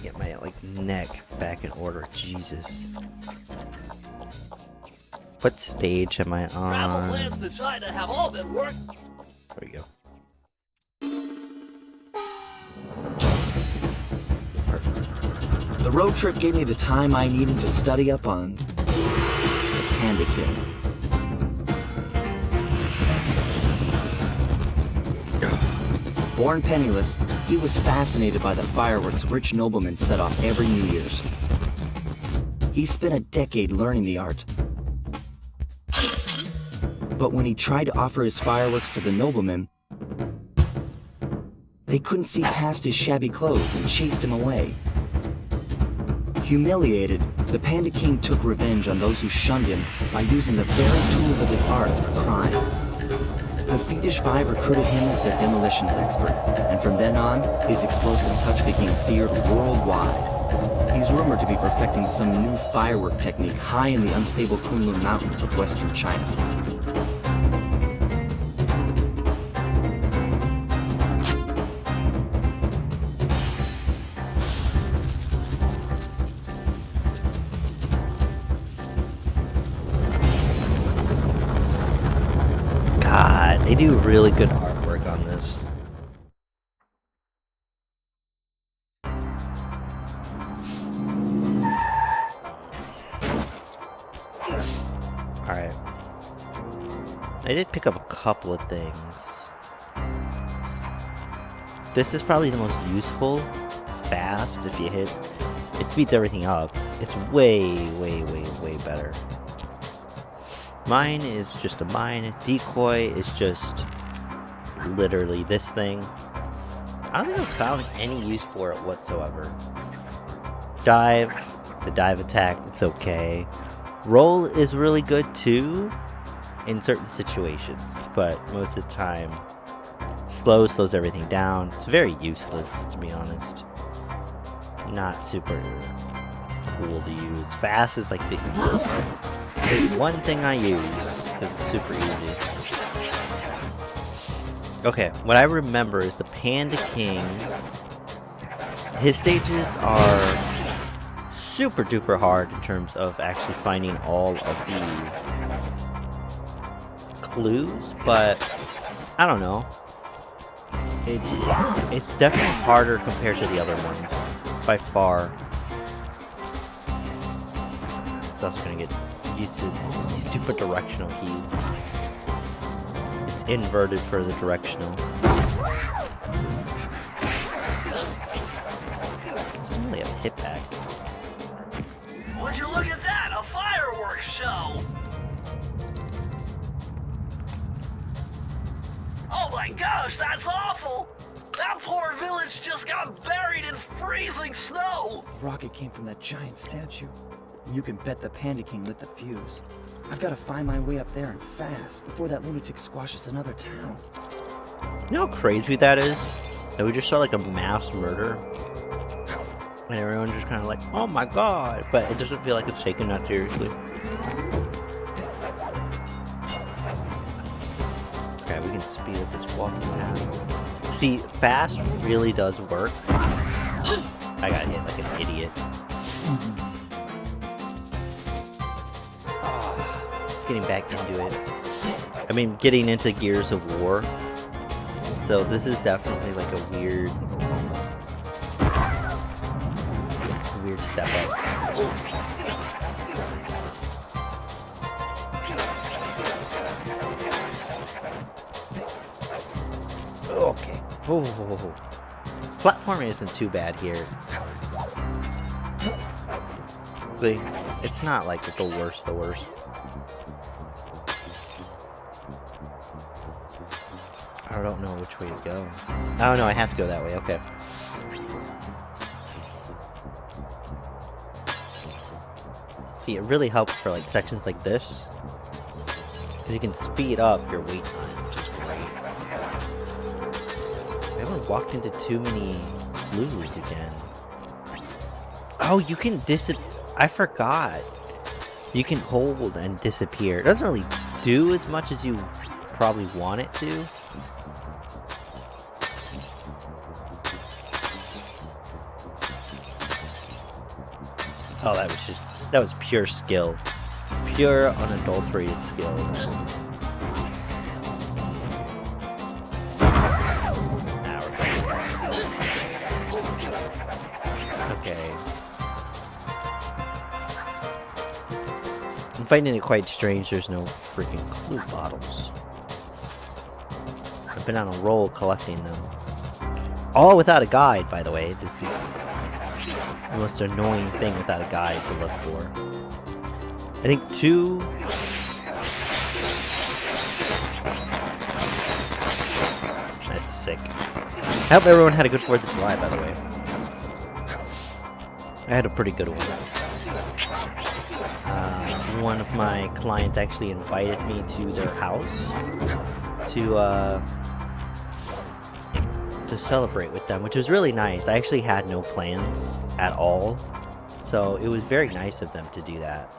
get my like neck back in order. Jesus. What stage am I on? Travel plans to China have all been worked. There we go. The road trip gave me the time I needed to study up on the Panda King. Born penniless, he was fascinated by the fireworks rich noblemen set off every New Year's. He spent a decade learning the art. But when he tried to offer his fireworks to the noblemen, they couldn't see past his shabby clothes and chased him away. Humiliated, the Panda King took revenge on those who shunned him by using the very tools of his art for crime. The Fiendish Five recruited him as their demolitions expert, and from then on, his explosive touch became feared worldwide. He's rumored to be perfecting some new firework technique high in the unstable Kunlun Mountains of western China. God, they do really good artwork on this. Alright. I did pick up a couple of things. This is probably the most useful. Fast, if you hit. It speeds everything up. It's way better. Mine is just a mine. Decoy is just literally this thing. I don't think I've found any use for it whatsoever. Dive, the dive attack, it's okay. Roll is really good too in certain situations, but most of the time, slows everything down. It's very useless, to be honest. Not super cool to use. Fast is like the one thing I use, because it's super easy. Okay, what I remember is the Panda King. His stages are super duper hard in terms of actually finding all of the clues, but I don't know. It's definitely harder compared to the other ones, by far. It's also gonna get used to these stupid directional keys. It's inverted for the directional. Only a hit back. Would you look at that? A fireworks show! Oh my gosh, that's awful! That poor village just got buried in freezing snow! The rocket came from that giant statue. You can bet the Panda King lit the fuse. I've got to find my way up there and fast before that lunatic squashes another town. You know how crazy that is? That we just saw like a mass murder. And everyone's just kind of like, oh my god. But it doesn't feel like it's taken that seriously. Okay, we can speed up this walking path. See, fast really does work. I got hit like an idiot. Getting back into it. I mean, getting into Gears of War. So this is definitely like a weird step up. Okay. Oh. Platforming isn't too bad here. See, it's not like the worst. I don't know which way to go. Oh no, I have to go that way, okay. See, it really helps for like sections like this. Because you can speed up your wait time, which is great. I haven't walked into too many blues again. Oh, you can I forgot. You can hold and disappear. It doesn't really do as much as you probably want it to. Oh, that was pure skill. Pure unadulterated skill. Now we're good. Okay. I'm finding it quite strange there's no freaking clue bottles. I've been on a roll collecting them. All without a guide, by the way. This is the most annoying thing without a guide to look for. I think 2... That's sick. I hope everyone had a good 4th of July, by the way. I had a pretty good one. One of my clients actually invited me to their house to celebrate with them, which was really nice. I actually had no plans at all, so it was very nice of them to do that.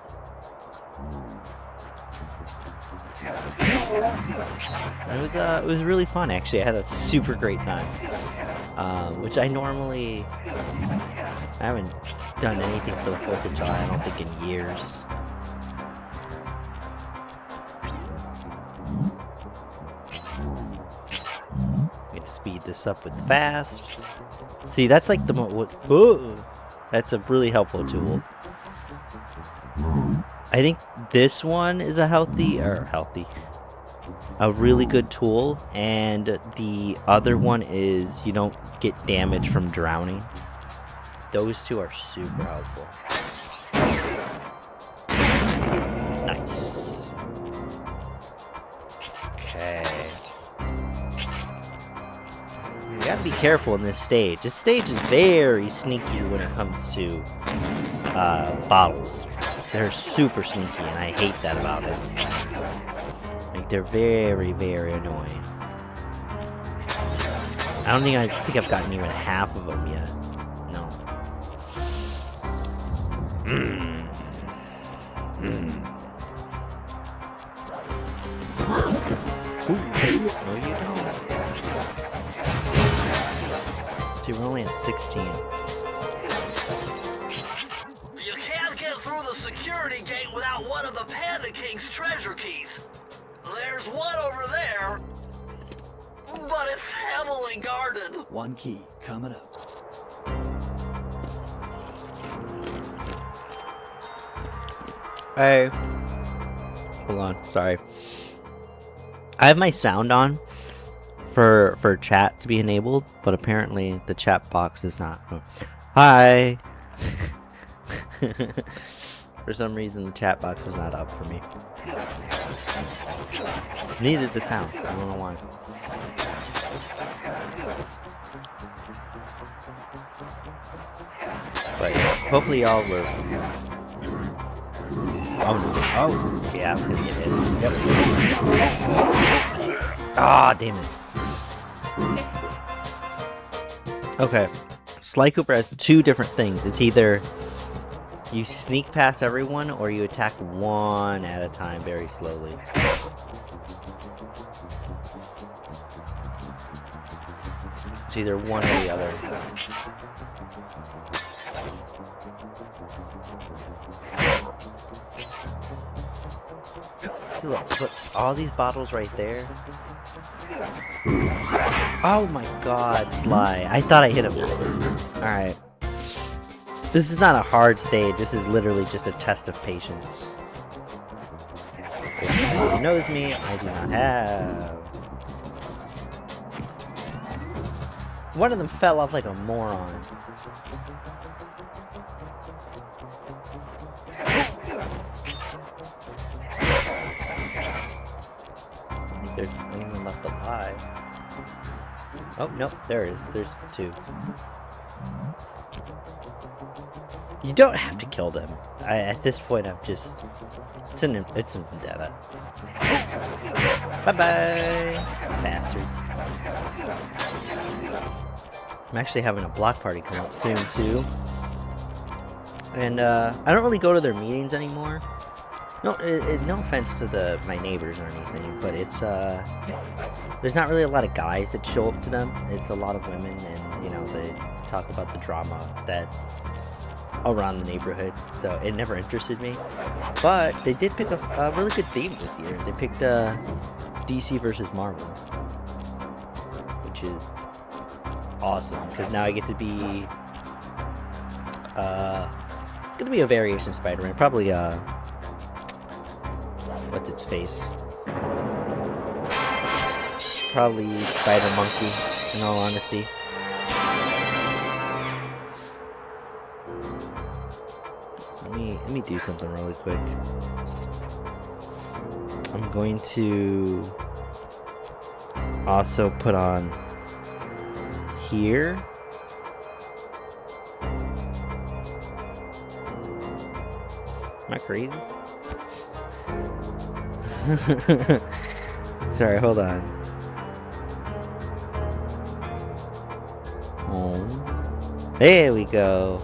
It was really fun, actually. I had a super great time, which I haven't done anything for the 4th of July, I don't think, in years. Speed this up with fast. See, that's like the that's a really helpful tool. I think this one is a really good tool, and the other one is you don't get damage from drowning. Those two are super helpful. Nice. Okay. You gotta be careful in this stage. This stage is very sneaky when it comes to bottles. They're super sneaky, and I hate that about it. Like, they're very, very annoying. I think I've gotten even half of them yet. No. Ooh, no, you don't. See, we're only at 16. You can't get through the security gate without one of the Panda King's treasure keys. There's one over there, but it's heavily guarded. One key coming up. Hey. Hold on, sorry. I have my sound on for chat to be enabled, but apparently the chat box is not. Hi. For some reason the chat box was not up for me. Neither the sound. I don't know why. But hopefully y'all were. Oh, yeah, I was gonna get hit. Yep. Ah, damn it. Okay. Sly Cooper has 2 different things. It's either you sneak past everyone or you attack one at a time very slowly. It's either one or the other. See, look, put all these bottles right there. Oh my god, Sly. I thought I hit him. Alright. This is not a hard stage. This is literally just a test of patience. Which, who knows me, I do not have. One of them fell off like a moron. There's anyone left alive. Oh, no, there is. There's 2. You don't have to kill them. At this point, I'm just... It's an vendetta. Bye-bye, bastards. I'm actually having a block party come up soon, too. And, I don't really go to their meetings anymore. No, no offense to my neighbors or anything, but it's, there's not really a lot of guys that show up to them. It's a lot of women, and, you know, they talk about the drama that's around the neighborhood, so it never interested me. But they did pick a really good theme this year. They picked DC versus Marvel, which is awesome because now I get to be gonna be a variation of Spider-Man, probably what's its face? Probably Spider Monkey, in all honesty. Let me do something really quick. I'm going to also put on here. Am I crazy? Sorry, hold on. There we go.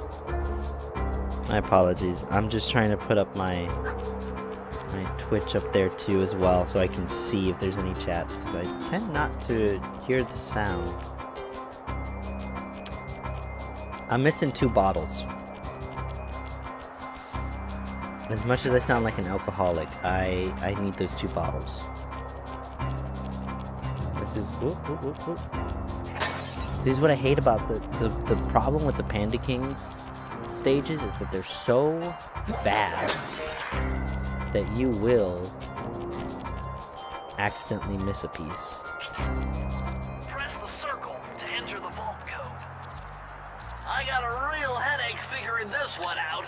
My apologies. I'm just trying to put up my Twitch up there too as well, so I can see if there's any chats, because I tend not to hear the sound. I'm missing 2 bottles. As much as I sound like an alcoholic, I need those 2 bottles. This is This is what I hate about the problem with the Panda Kings stages, is that they're so fast that you will accidentally miss a piece. Press the circle to enter the vault code. I got a real headache figuring this one out.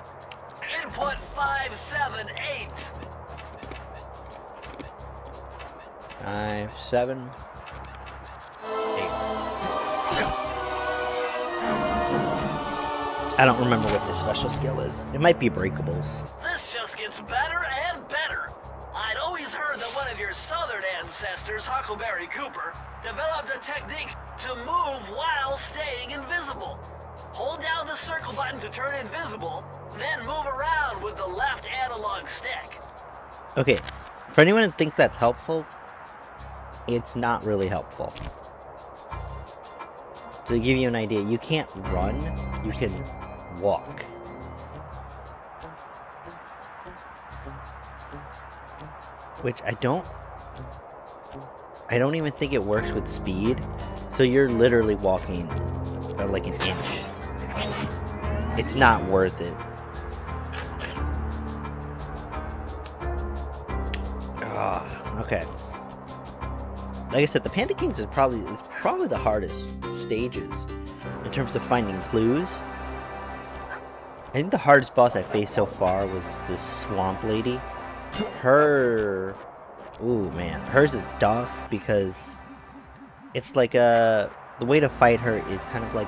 Input 578. 5, 7, 8. I don't remember what this special skill is. It might be breakables. This just gets better and better. I'd always heard that one of your southern ancestors, Huckleberry Cooper, developed a technique to move while staying invisible. Hold down the circle button to turn invisible, then move around with the left analog stick. Okay, for anyone who thinks that's helpful, it's not really helpful. To give you an idea, you can't run, you can walk. Which I don't even think it works with speed. So you're literally walking like an inch. It's not worth it. Okay. Like I said, the Panda Kings is probably the hardest stages in terms of finding clues. I think the hardest boss I faced so far was this swamp lady. Ooh man, hers is tough because it's like the way to fight her is kind of like,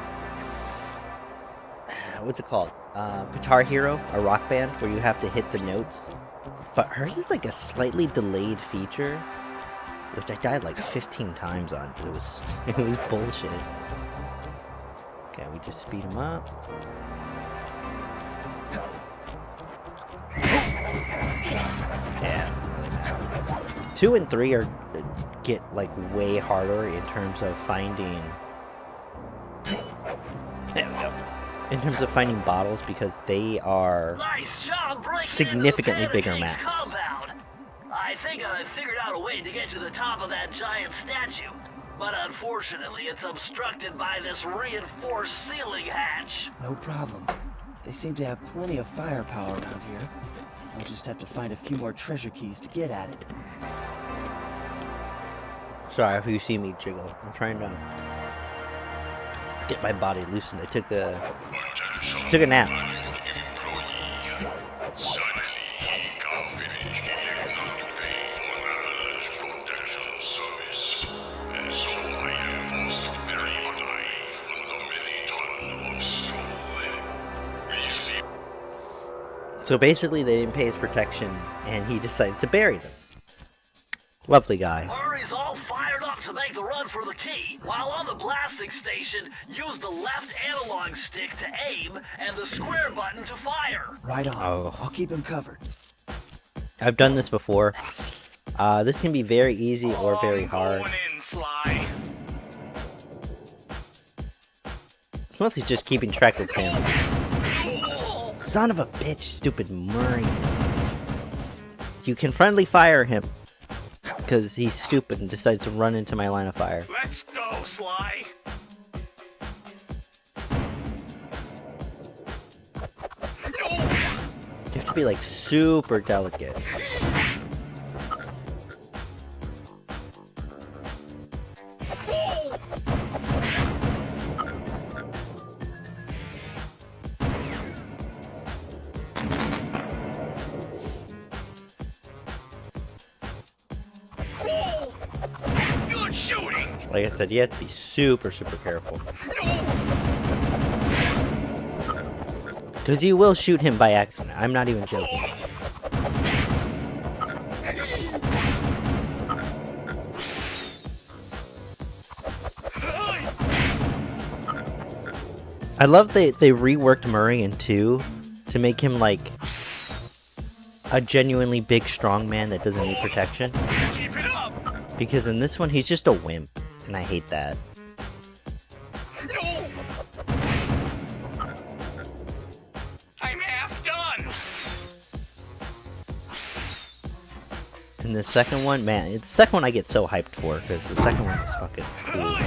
what's it called? Guitar Hero, a rock band where you have to hit the notes. But hers is like a slightly delayed feature, which I died like 15 times on because it was bullshit. Okay, we just speed him up. Yeah, that's really bad. 2 and 3 get like way harder in terms of finding. There we go. In terms of finding bottles, because they are Nice job breaking significantly into the bigger Panda King's maps. compound. I think I figured out a way to get to the top of that giant statue, but unfortunately it's obstructed by this reinforced ceiling hatch. No problem. They seem to have plenty of firepower around here. I'll just have to find a few more treasure keys to get at it. Sorry if you see me jiggle. I'm trying to get my body loosened. I took a nap. So basically they didn't pay his protection and he decided to bury them. Lovely guy. Murray's all fired up to make the run for the key. While on the blasting station, use the left analog stick to aim and the square button to fire. Right on. Oh. I'll keep him covered. I've done this before. This can be very easy or very hard. Going in, Sly. It's mostly just keeping track of him. Son of a bitch, stupid Murray. You can friendly fire him. Because he's stupid and decides to run into my line of fire. Let's go, Sly. No. You have to be like super delicate. Good shooting. Like I said, you have to be super careful. Because you will shoot him by accident. I'm not even joking. I love they reworked Murray in 2 to make him like a genuinely big strong man that doesn't need protection. Keep it up. Because in this one he's just a wimp, and I hate that. No. I'm half done. And the second one, man, it's the second one I get so hyped for, because the second one is fucking cool.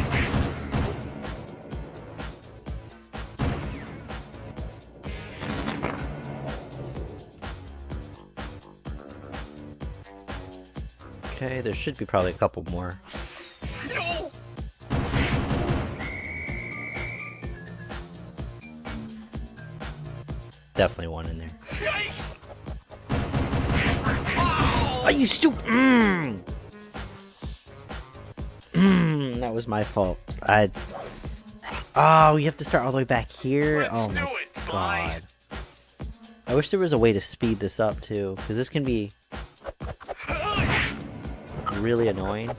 Okay, there should be probably a couple more. No. Definitely one in there. Yikes. Are you stupid? That was my fault. Oh, you have to start all the way back here? Let's Oh do my it, Sly. god. I wish there was a way to speed this up too, because this can be really annoying.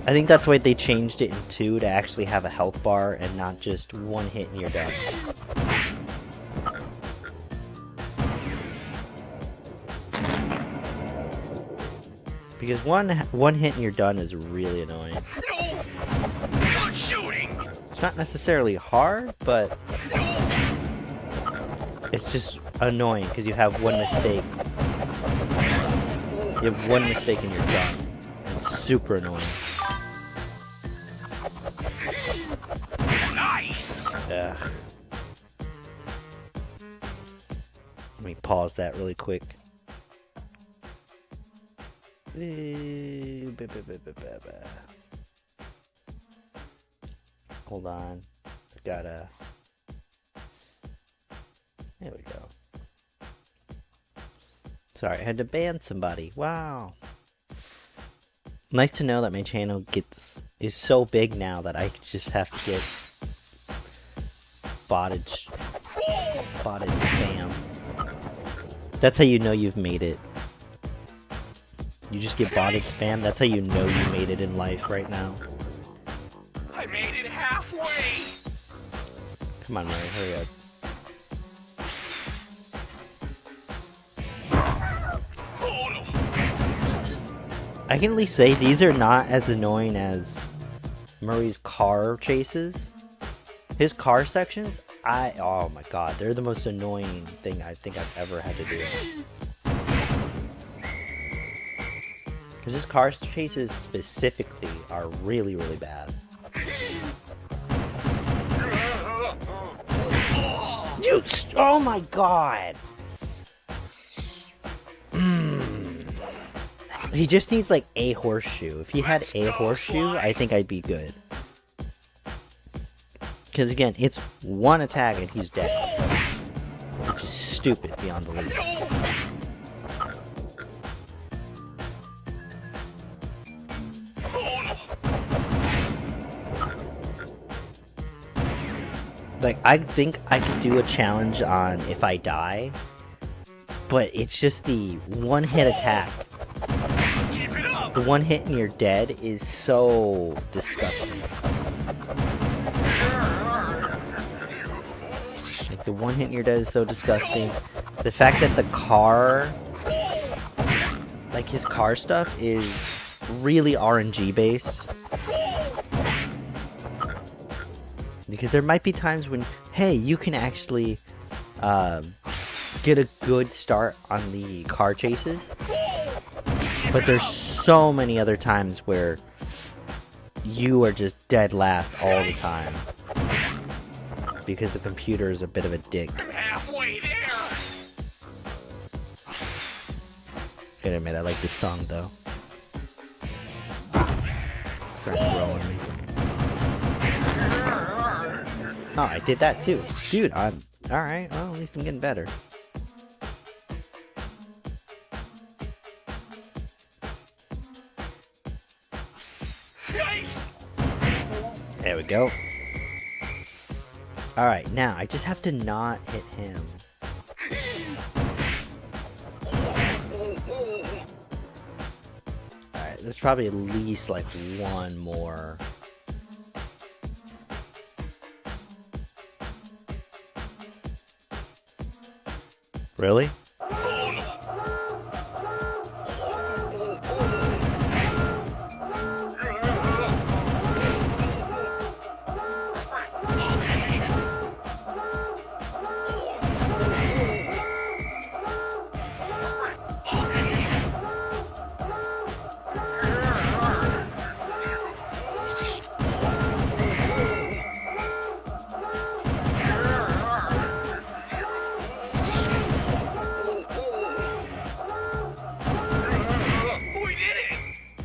I think that's why they changed it in 2 to actually have a health bar and not just one hit and you're done. Because one hit and you're done is really annoying. No. Good shooting. It's not necessarily hard, but it's just annoying because you have one mistake. You have one mistake and you're done. It's super annoying. Nice. Ugh. Let me pause that really quick. Hold on. I gotta. There we go. Sorry, I had to ban somebody. Wow. Nice to know that my channel is so big now that I just have to get botted spam. That's how you know you've made it. You just get botted spam. That's how you know you made it in life right now. I made it halfway. Come on, Murray, hurry up. Oh no. I can at least say these are not as annoying as Murray's car chases. His car sections, oh my god, they're the most annoying thing I think I've ever had to do. Because his car chases specifically are really bad. Oh my god! He just needs like a horseshoe. If he had a horseshoe, I think I'd be good. Because again, it's one attack and he's dead. Which is stupid beyond belief. Like, I think I could do a challenge on if I die, but it's just the one hit attack. The one hit and you're dead is so disgusting. Like, the one hit and you're dead is so disgusting. The fact that the car, like his car stuff is really RNG based. Because there might be times when, hey, you can actually get a good start on the car chases. But there's so many other times where you are just dead last all the time. Because the computer is a bit of a dick. I'm halfway there. Gotta admit, I like this song though. Starting to grow on me. Oh, I did that too. Dude, I'm alright. Well, at least I'm getting better. There we go. Alright, now I just have to not hit him. Alright, there's probably at least like one more. Really?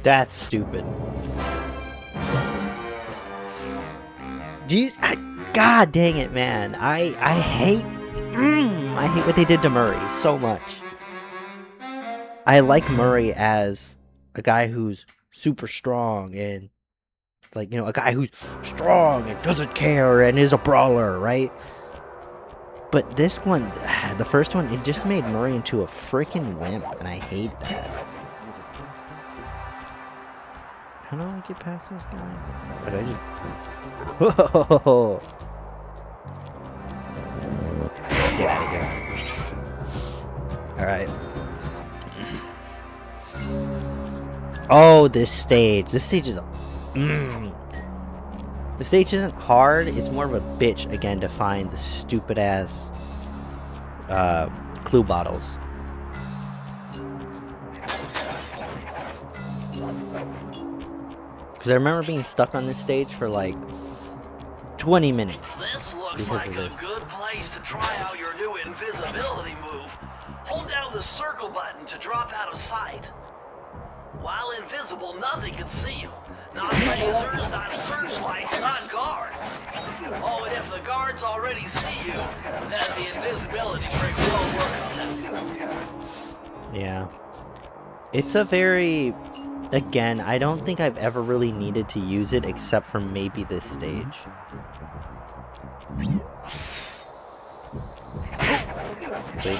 That's stupid. Jeez, God dang it, man. I hate what they did to Murray so much. I like Murray as a guy who's super strong and like, you know, a guy who's strong and doesn't care and is a brawler, right? But this one, the first one, it just made Murray into a freaking wimp, and I hate that. How do I get past this guy? But I just... Whoa! Get out of here. Alright. Oh, this stage. This stage is... The stage isn't hard. It's more of a bitch, again, to find the stupid-ass clue bottles. Because I remember being stuck on this stage for like 20 minutes. This looks like a good place to try out your new invisibility move. Hold down the circle button to drop out of sight. While invisible, nothing can see you. Not lasers, not searchlights, not guards. Oh, and if the guards already see you, then the invisibility trick won't work on them. Yeah. It's a very... Again, I don't think I've ever really needed to use it except for maybe this stage. See?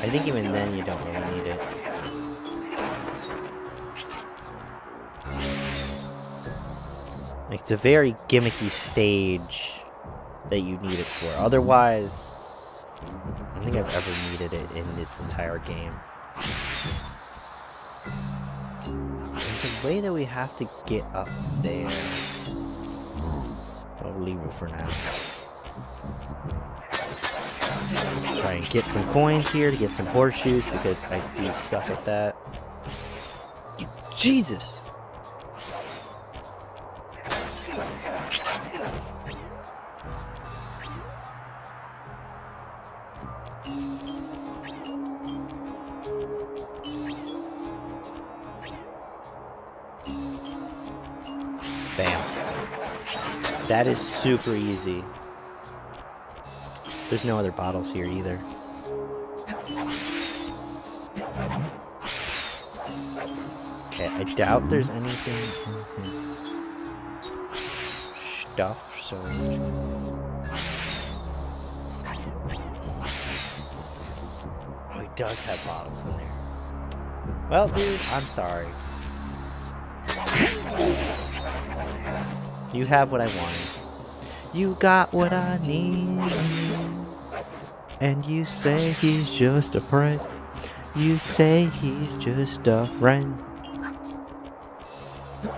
I think even then you don't really need it. Like, it's a very gimmicky stage that you need it for. Otherwise, I don't think I've ever needed it in this entire game. There's a way that we have to get up there. I'll leave it for now. Try and get some coins here to get some horseshoes because I do suck at that. Jesus! Bam. That is super easy. There's no other bottles here either. Okay, I doubt there's anything in his stuff, so... Oh, he does have bottles in there. Well, dude, I'm sorry. You have what I wanted. You got what I need. And you say he's just a friend. You say he's just a friend. You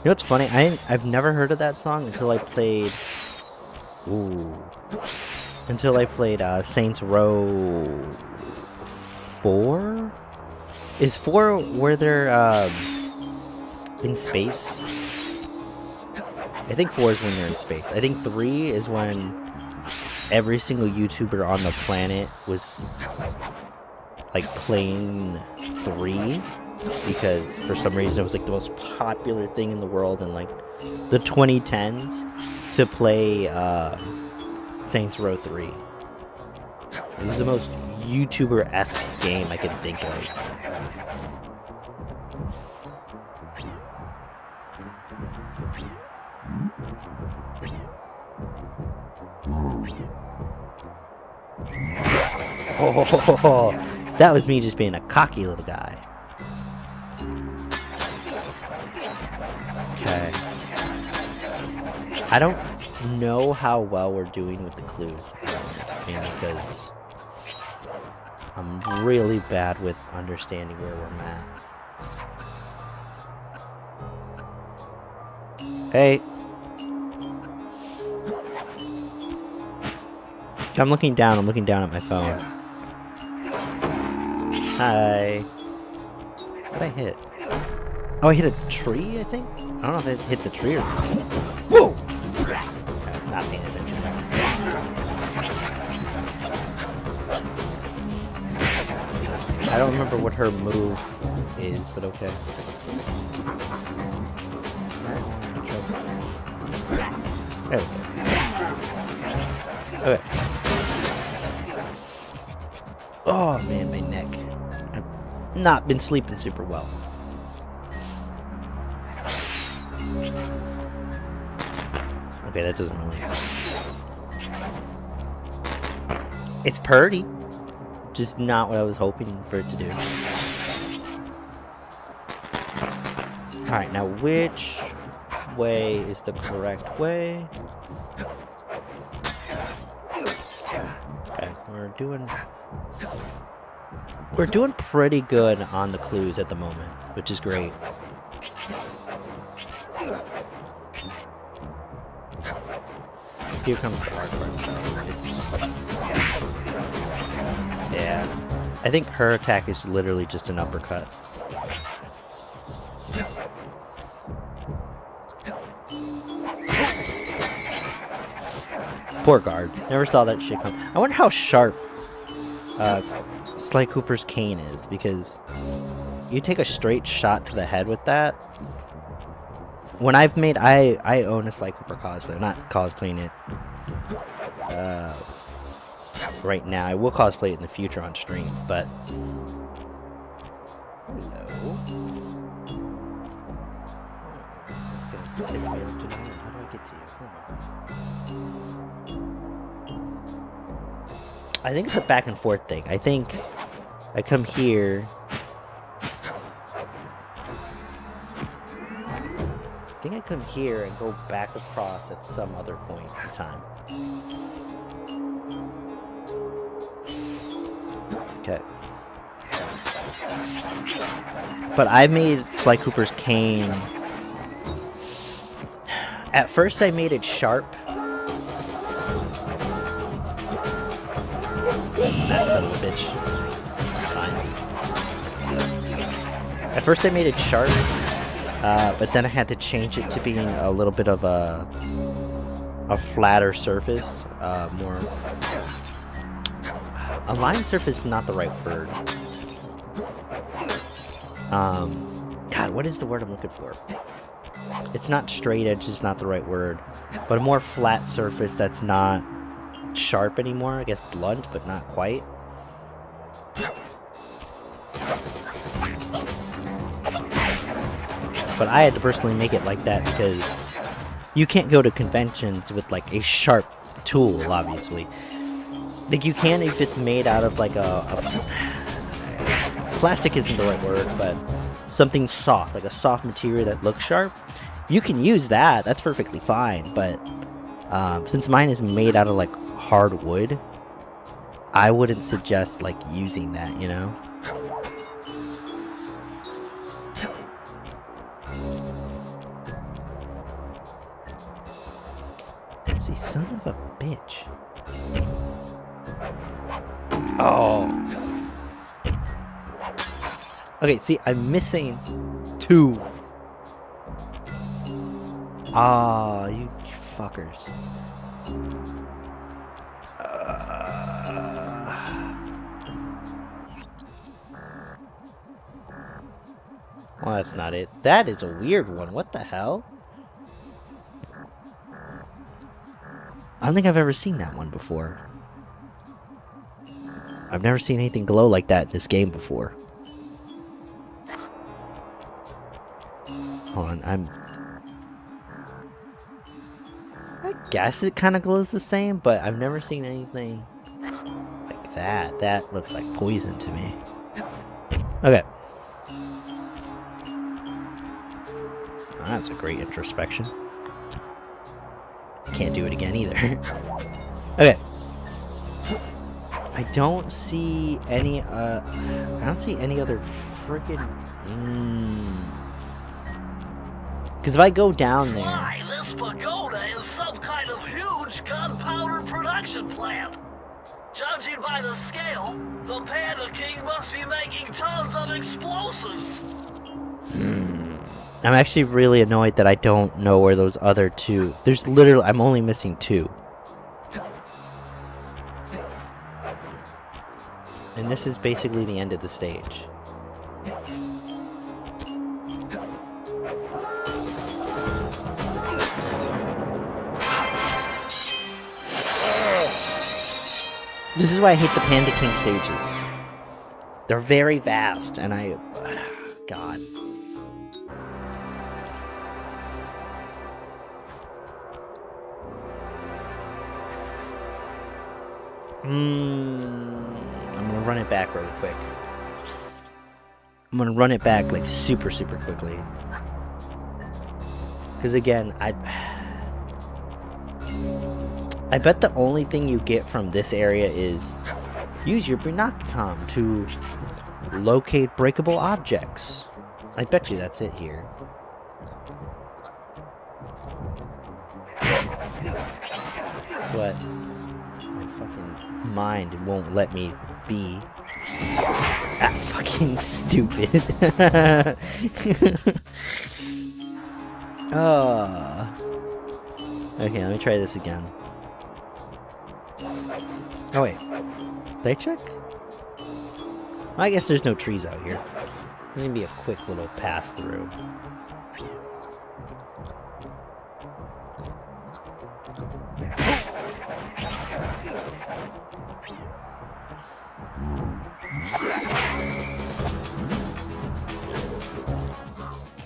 know what's funny? I've never heard of that song until I played... Ooh. until I played Saints Row 4. Is 4 where they're in space? I think 4 is when they're in space. I think 3 is when every single YouTuber on the planet was like playing 3, because for some reason it was like the most popular thing in the world in like the 2010s to play Saints Row 3. It was the most YouTuber-esque game I can think of. Oh, that was me just being a cocky little guy. Okay. I don't know how well we're doing with the clues, mainly because I'm really bad with understanding where we're at. Hey. I'm looking down at my phone. Hi. What did I hit? Oh, I hit a tree, I think? I don't know if I hit the tree or something. Whoa! Okay, it's not paying attention. I don't remember what her move is, but okay. There we go. Okay. Oh man, my neck. I've not been sleeping super well. Okay, that doesn't really... It's pretty. Just not what I was hoping for it to do. Alright, now which way is the correct way? Okay, we're doing pretty good on the clues at the moment, which is great. Here comes the hard part. Yeah. I think her attack is literally just an uppercut. Poor guard. Never saw that shit come. I wonder how sharp Sly Cooper's cane is, because you take a straight shot to the head with that. When I've made... I own a Sly Cooper cosplay. I'm not cosplaying it right now. I will cosplay it in the future on stream, but... Hello. How do I get to you? I think it's a back and forth thing. I think I come here. I think I come here and go back across at some other point in time. Okay. But I made Sly Cooper's cane. At first I made it sharp. That son of a bitch. It's fine. At first I made it sharp, but then I had to change it to being a little bit of a flatter surface, more... A line surface is not the right word. God, what is the word I'm looking for? It's not straight edge, is not the right word, but a more flat surface that's not sharp anymore. I guess blunt, but not quite. But I had to personally make it like that because you can't go to conventions with like a sharp tool, obviously. Like you can if it's made out of like a plastic isn't the right word, but something soft, like a soft material that looks sharp. You can use that, that's perfectly fine, but since mine is made out of like hard wood, I wouldn't suggest like using that, you know? See, son of a bitch. Oh. Okay, see, I'm missing 2. Ah, you fuckers. Well, that's not it. That is a weird one. What the hell? I don't think I've ever seen that one before. I've never seen anything glow like that in this game before. Hold on, I guess it kind of glows the same, but I've never seen anything like that. That looks like poison to me. Okay. Oh, that's a great introspection. Can't do it again either. Okay. I don't see any other friggin' because if I go down there, Why, this pagoda is some kind of huge gunpowder production plant. Judging by the scale, the Panda King must be making tons of explosives. I'm actually really annoyed that I don't know where those other 2. There's literally, I'm only missing 2. And this is basically the end of the stage. This is why I hate the Panda King stages. They're very vast, and God. I'm gonna run it back really quick. I'm gonna run it back like super quickly. Because again, I bet the only thing you get from this area is use your binoculum to locate breakable objects. I bet you that's it here. But my fucking mind won't let me be that fucking stupid. Okay, let me try this again. Oh wait, did I check? Well, I guess there's no trees out here. There's gonna be a quick little pass through.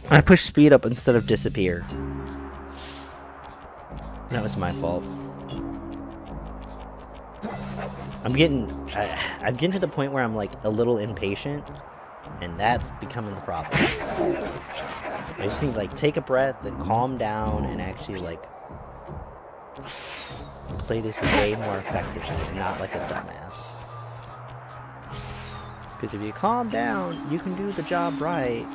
I pushed speed up instead of disappear. That was my fault. I'm getting to the point where I'm like a little impatient, and that's becoming the problem. I just need to like take a breath and calm down and actually like play this way more effectively and not like a dumbass. Because if you calm down, you can do the job right.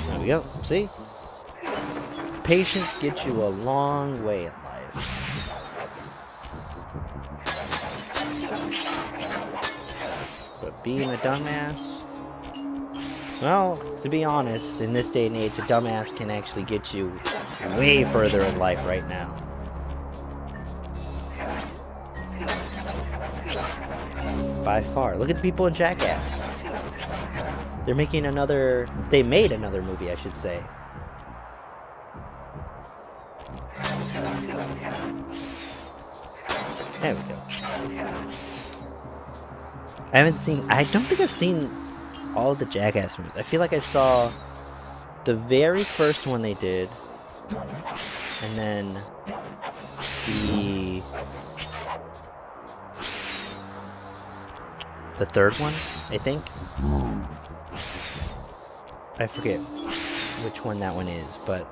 There we go. See? Patience gets you a long way in life. But being a dumbass, well, to be honest, in this day and age, a dumbass can actually get you way further in life right now. By far. Look at the people in Jackass. They're making another... They made another movie, I should say. There we go. I don't think I've seen all of the Jackass movies. I feel like I saw the very first one they did, and then the third one, I think. I forget which one that one is, but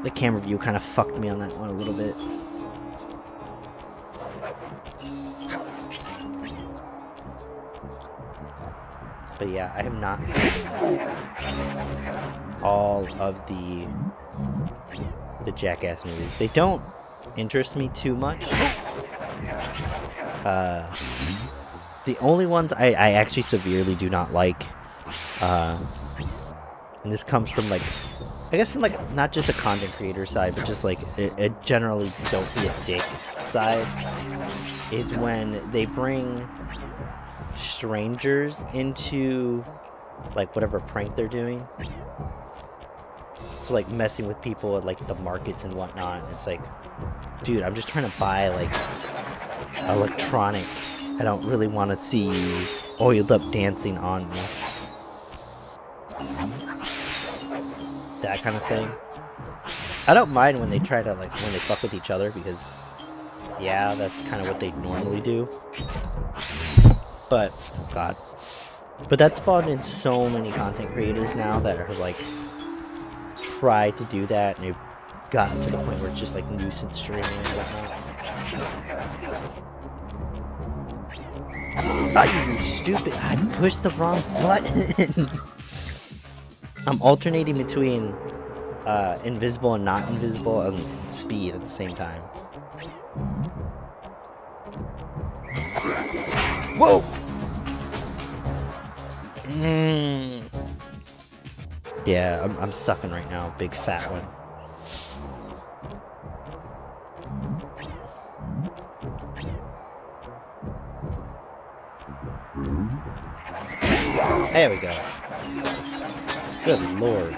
the camera view kind of fucked me on that one a little bit. But yeah, I have not seen all of the Jackass movies. They don't interest me too much. The only ones I actually severely do not like, and this comes from like, I guess from like not just a content creator side, but just like a generally don't be a dick side, is when they bring strangers into like whatever prank they're doing. So like messing with people at like the markets and whatnot. It's like, dude, I'm just trying to buy like electronic. I don't really want to see you oiled up dancing on me. That kind of thing. I don't mind when they try to like when they fuck with each other, because yeah, that's kind of what they normally do. But oh god. But that's spawned in so many content creators now that are like try to do that, and they've gotten to the point where it's just like nuisance streaming and whatnot. Ah, you stupid! I pushed the wrong button. I'm alternating between invisible and not invisible and speed at the same time. Whoa! Yeah, I'm sucking right now, big fat one. There we go. Good lord.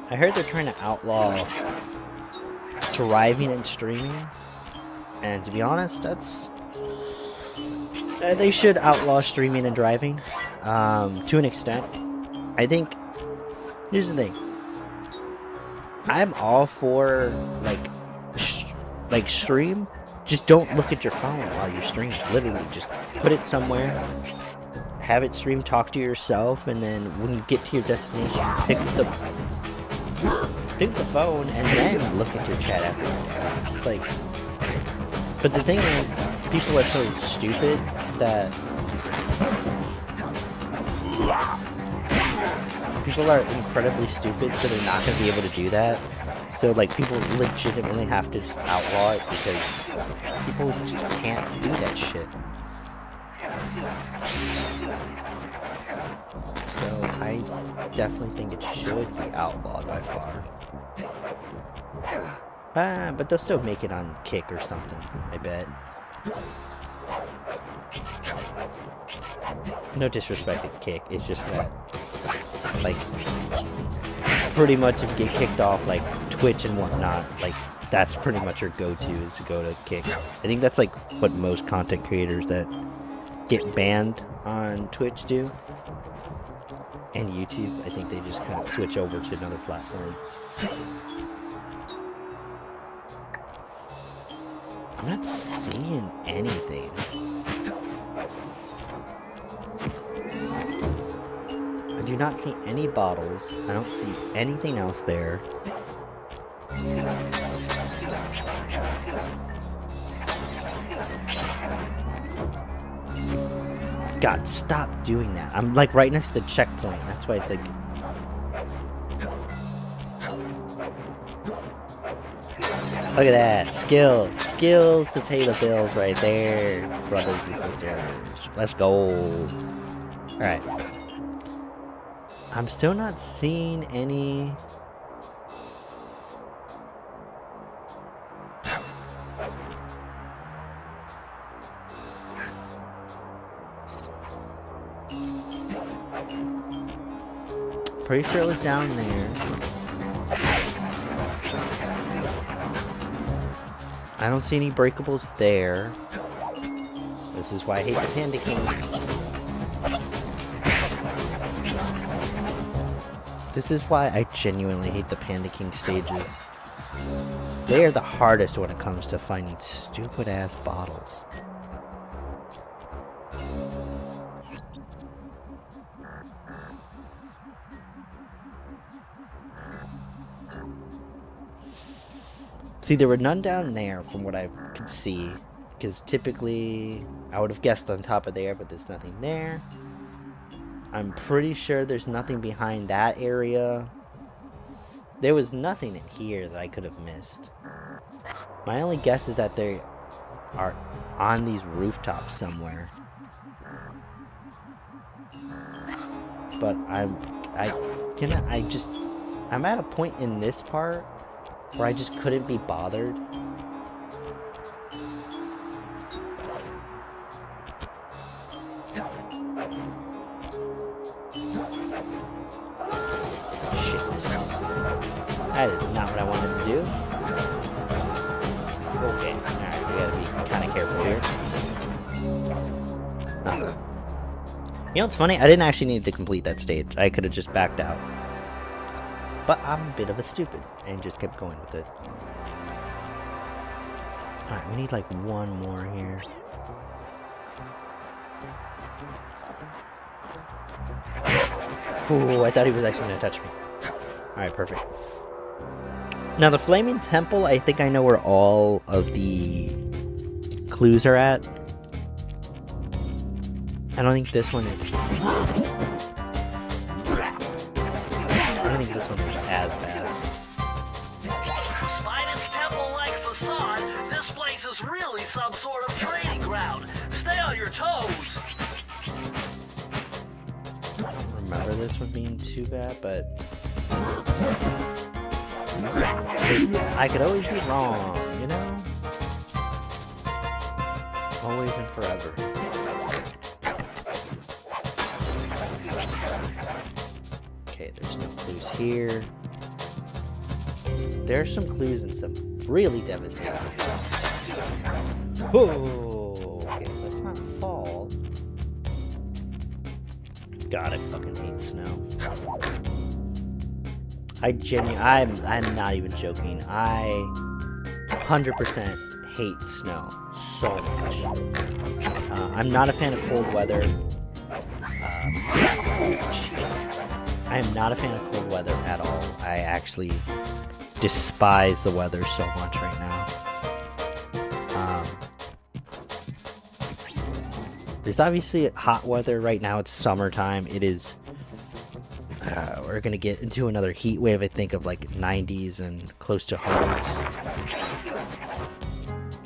I heard they're trying to outlaw driving and streaming, and to be honest, that's they should outlaw streaming and driving to an extent. I think here's the thing. I'm all for like stream. Just don't look at your phone while you're streaming. Literally, just put it somewhere, have it stream, talk to yourself, and then when you get to your destination, pick the phone and then look at your chat after. Like, but the thing is, people are so stupid that people are incredibly stupid, so they're not going to be able to do that. So like people legitimately have to just outlaw it because people just can't do that shit. So I definitely think it should be outlawed by far. But they'll still make it on Kick or something, I bet. No disrespect to Kick, it's just that, like, pretty much if you get kicked off, like, Twitch and whatnot, like, that's pretty much your go-to, is to go to Kick. I think that's, like, what most content creators that get banned on Twitch do. And YouTube, I think they just kind of switch over to another platform. I'm not seeing anything. I do not see any bottles. I don't see anything else there. God, stop doing that. I'm like right next to the checkpoint. That's why it's like... Look at that. Skills. Skills to pay the bills right there, brothers and sisters. Let's go. Alright. I'm still not seeing any... Pretty sure it was down there. I don't see any breakables there. This is why I hate the Panda Kings. This is why I genuinely hate the Panda King stages. They are the hardest when it comes to finding stupid ass bottles. See, there were none down there from what I could see. Because typically, I would have guessed on top of there, but there's nothing there. I'm pretty sure there's nothing behind that area. There was nothing in here that I could have missed. My only guess is that they are on these rooftops somewhere. But I'm at a point in this part where I just couldn't be bothered. That is not what I wanted to do. Okay, alright, we gotta be kind of careful here. Nothing. You know what's funny? I didn't actually need to complete that stage. I could have just backed out. But I'm a bit of a stupid and just kept going with it. Alright, we need like one more here. Ooh, I thought he was actually gonna touch me. Alright, perfect. Now the Flaming Temple, I think I know where all of the clues are at. I don't think this one is... I don't think this one is as bad. Despite its temple-like facade, this place is really some sort of training ground. Stay on your toes. I don't remember this one being too bad, but... I could always be wrong, you know? Always and forever. Okay, there's no clues here. There's some clues in some really devastating spots. Whoa! Okay, let's not fall. God, I fucking hate snow. I'm not even joking. I 100% hate snow so much. I'm not a fan of cold weather. I am not a fan of cold weather at all. I actually despise the weather so much right now. There's obviously hot weather right now. It's summertime. It is... we're gonna get into another heat wave, I think, of like 90s and close to 100s.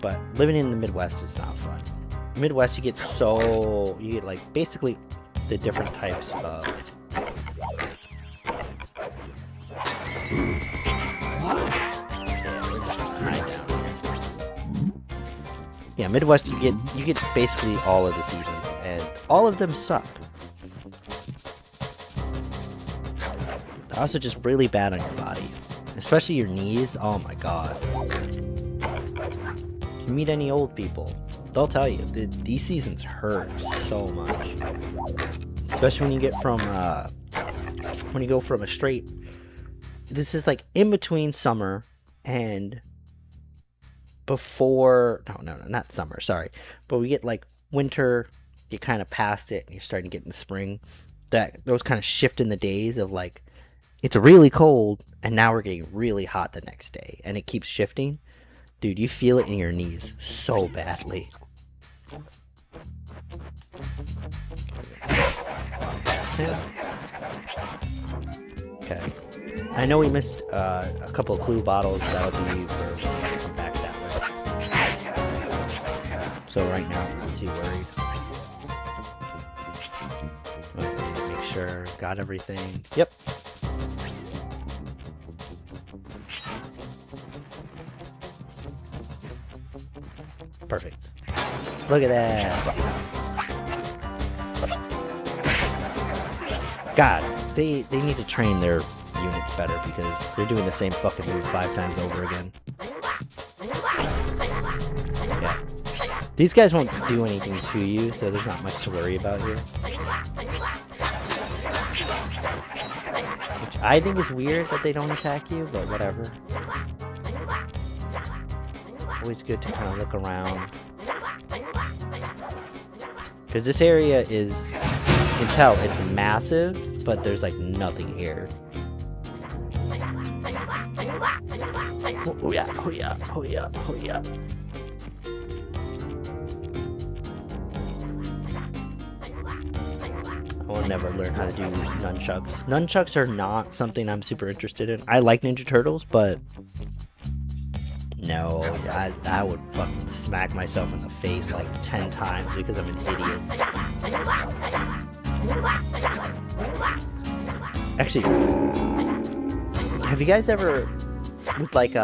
But living in the Midwest is not fun. Midwest, you get like basically the different types of... Yeah, Midwest, you get basically all of the seasons, and all of them suck. They're also just really bad on your body, especially your knees. Oh my god! If you meet any old people, they'll tell you these seasons hurt so much, especially when you get from when you go from a straight. This is like in between summer and before. No, not summer. Sorry, but we get like winter. You're kind of past it, and you're starting to get into spring. Those kind of shift in the days of like. It's really cold, and now we're getting really hot the next day, and it keeps shifting. Dude, you feel it in your knees so badly. Okay. I know we missed a couple of clue bottles. That'll be for when we come back that way. So right now, I'm not too worried. Okay, make sure got everything. Yep. Perfect. Look at that. God, they need to train their units better because they're doing the same fucking move 5 times over again. Yeah. These guys won't do anything to you, so there's not much to worry about here. Which I think is weird that they don't attack you, but whatever. Always good to kind of look around. Because this area is, you can tell, it's massive, but there's like nothing here. Oh yeah, oh yeah, oh yeah, oh yeah. I will never learn how to do nunchucks. Nunchucks are not something I'm super interested in. I like Ninja Turtles, but no, I would fucking smack myself in the face like 10 times because I'm an idiot. Actually, have you guys ever, with like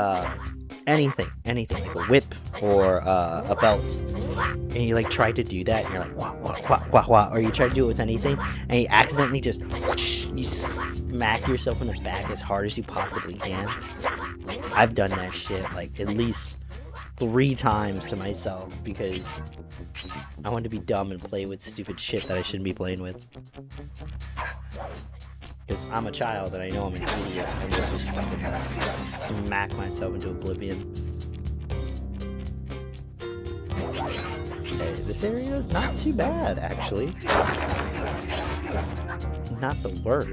anything, like a whip or a belt, and you like try to do that, and you're like wah wah wah wah wah, or you try to do it with anything, and you accidentally just whoosh, you smack yourself in the back as hard as you possibly can? I've done that shit like at least 3 times to myself because I want to be dumb and play with stupid shit that I shouldn't be playing with. Because I'm a child and I know I'm an idiot and I just fucking smack myself into oblivion. Hey, this area is not too bad, actually. Not the worst.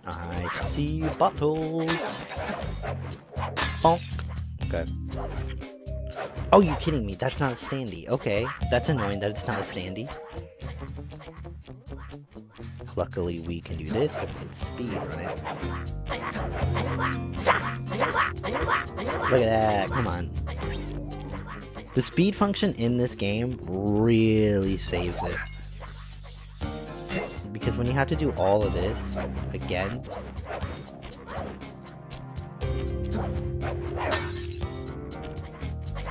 I see bottles. Bonk. Okay. Oh, you kidding me? That's not a standee. Okay. That's annoying that it's not a standee. Luckily, we can do this and we can speed run it. Look at that. Come on. The speed function in this game really saves it. Because when you have to do all of this again,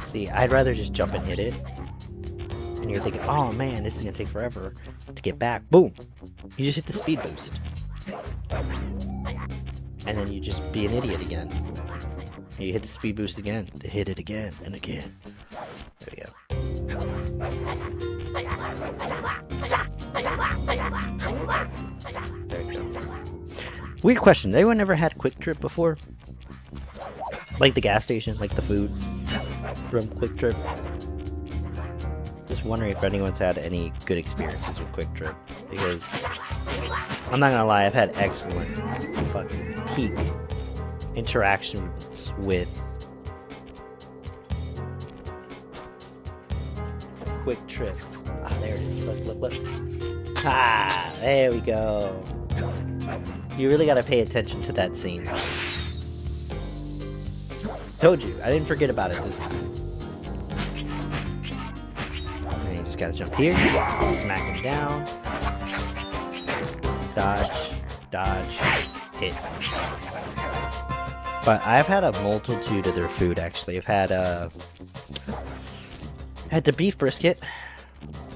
see, I'd rather just jump and hit it. And you're thinking, oh man, this is gonna take forever to get back. Boom! You just hit the speed boost. And then you just be an idiot again. And you hit the speed boost again, to hit it again and again. There we go. There we go. Weird question. Has anyone ever had Quick Trip before? Like the gas station, like the food from Quick Trip? Just wondering if anyone's had any good experiences with Quick Trip, because I'm not gonna lie, I've had excellent fucking peak interactions with Quick Trip. Ah, there it is. Look. Ah, there we go. You really gotta pay attention to that scene. Told you, I didn't forget about it this time. And you just gotta jump here, smack him down, dodge, hit. But I've had a multitude of their food, actually. I've had the beef brisket.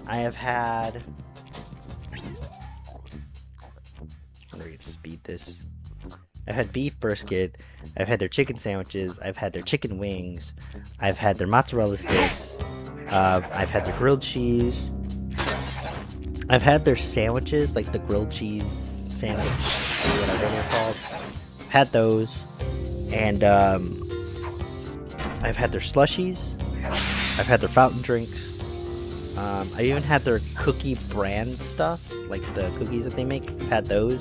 I have had... I'm gonna speed this. I've had beef brisket. I've had their chicken sandwiches. I've had their chicken wings. I've had their mozzarella sticks. I've had their grilled cheese. I've had their sandwiches, like the grilled cheese sandwich, or whatever they're called. Had those. And I've had their slushies. I've had their fountain drinks. I even had their cookie brand stuff, like the cookies that they make. I've had those.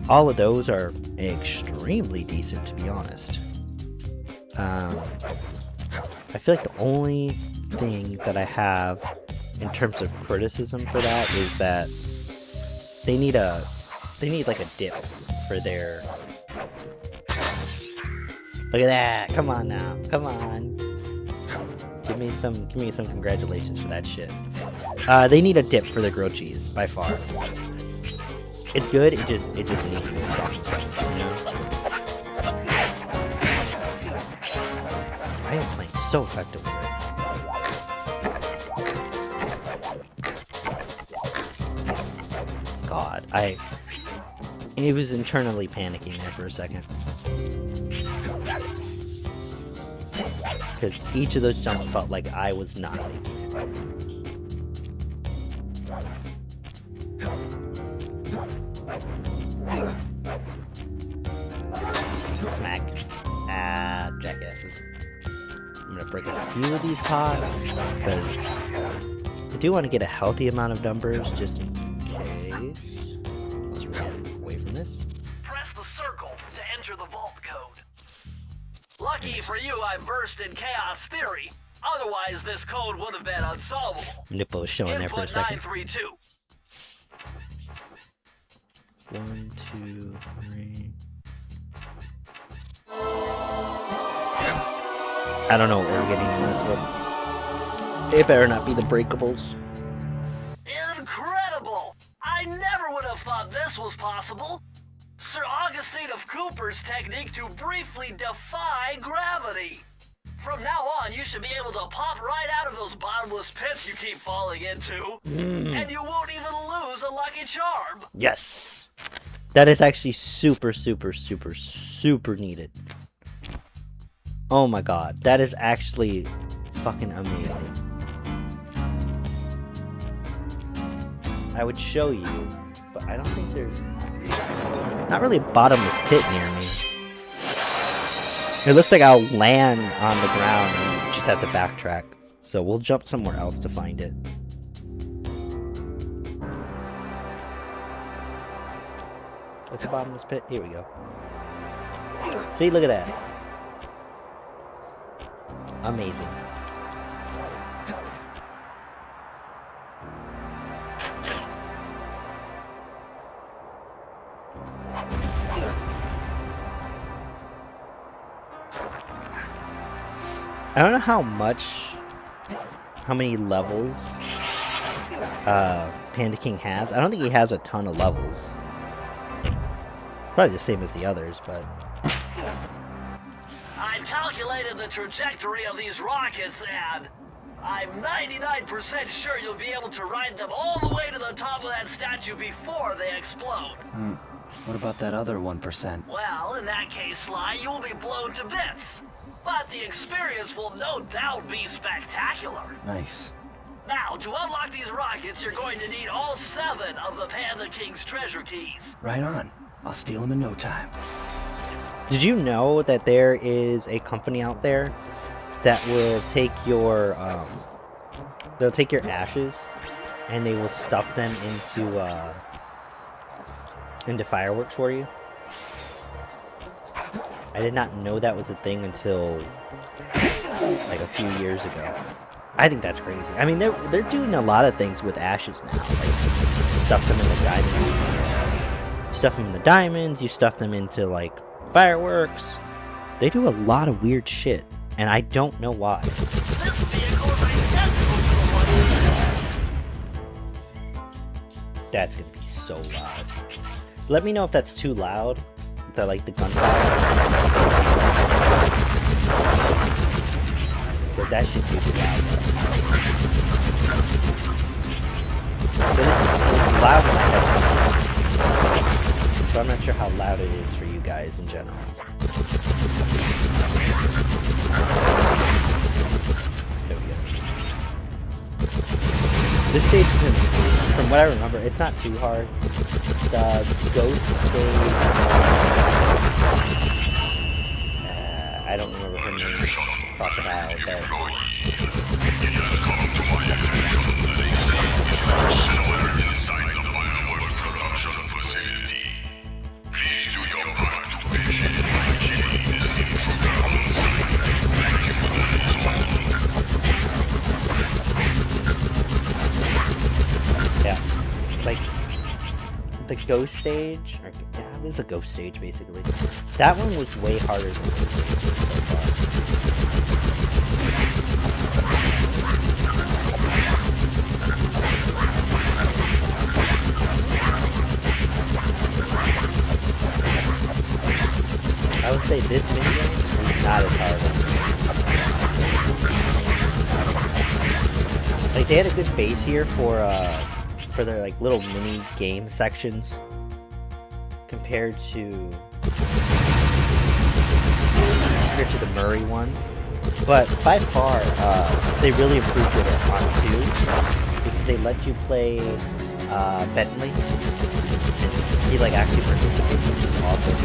All of those are extremely decent, to be honest. I feel like the only thing that I have in terms of criticism for that is that they need like a dip for their... Look at that! Come on now, come on. Give me some congratulations for that shit. They need a dip for their grilled cheese, by far. It's good, it just needs more salt, you know? I am playing so effectively right now. God, it was internally panicking there for a second. Because each of those jumps felt like I was not making it. Smack. Ah, jackasses. I'm gonna break a few of these pots, because I do want to get a healthy amount of numbers, just in case. Let's run away from this. Press the circle to enter the vault. Lucky for you, I burst in chaos theory. Otherwise, this code would have been unsolvable. Nipple is showing there for a Input second. 932. 1, 2, 3. I don't know what we're getting in this one. It better not be the breakables. Incredible! I never would have thought this was possible. Sir Augustine of Cooper's technique to briefly defy gravity. From now on, you should be able to pop right out of those bottomless pits you keep falling into. And you won't even lose a lucky charm. Yes! That is actually super, super, super, super needed. Oh my god, that is actually fucking amazing. I would show you, but I don't think there's not really a bottomless pit near me. It looks like I'll land on the ground and just have to backtrack. So we'll jump somewhere else to find it. What's the bottomless pit? Here we go. See, look at that. Amazing. I don't know how many levels Panda King has. I don't think he has a ton of levels. Probably the same as the others, but... I've calculated the trajectory of these rockets, and I'm 99% sure you'll be able to ride them all the way to the top of that statue before they explode. What about that other 1%? Well, in that case, Sly, you will be blown to bits. But the experience will no doubt be spectacular. Nice. Now, to unlock these rockets, you're going to need all 7 of the Panda King's treasure keys. Right on. I'll steal them in no time. Did you know that there is a company out there that will take your they'll take your ashes and they will stuff them into fireworks for you? I did not know that was a thing until like a few years ago. I think that's crazy. I mean, they're doing a lot of things with ashes now. Like stuff them in the diamonds. Stuff them in the diamonds, you stuff them into like fireworks. They do a lot of weird shit, and I don't know why. This vehicle is identical to the one. That's gonna be so loud. Let me know if that's too loud. That like the gunfire. Because that should be too loud. But it's loud when I have. So I'm not sure how loud it is for you guys in general. There we go. This stage isn't, from what I remember, it's not too hard. The ghost stage, I don't remember her name, Crocodile, yeah, like the ghost stage, or, yeah, it was a ghost stage basically. That one was way harder than this stage so far. I would say this minigame is not as hard. Like they had a good base here for their like little mini game sections compared to the Murray ones, but by far they really improved it on 2 because they let you play Bentley. He like actually participates, which is awesome.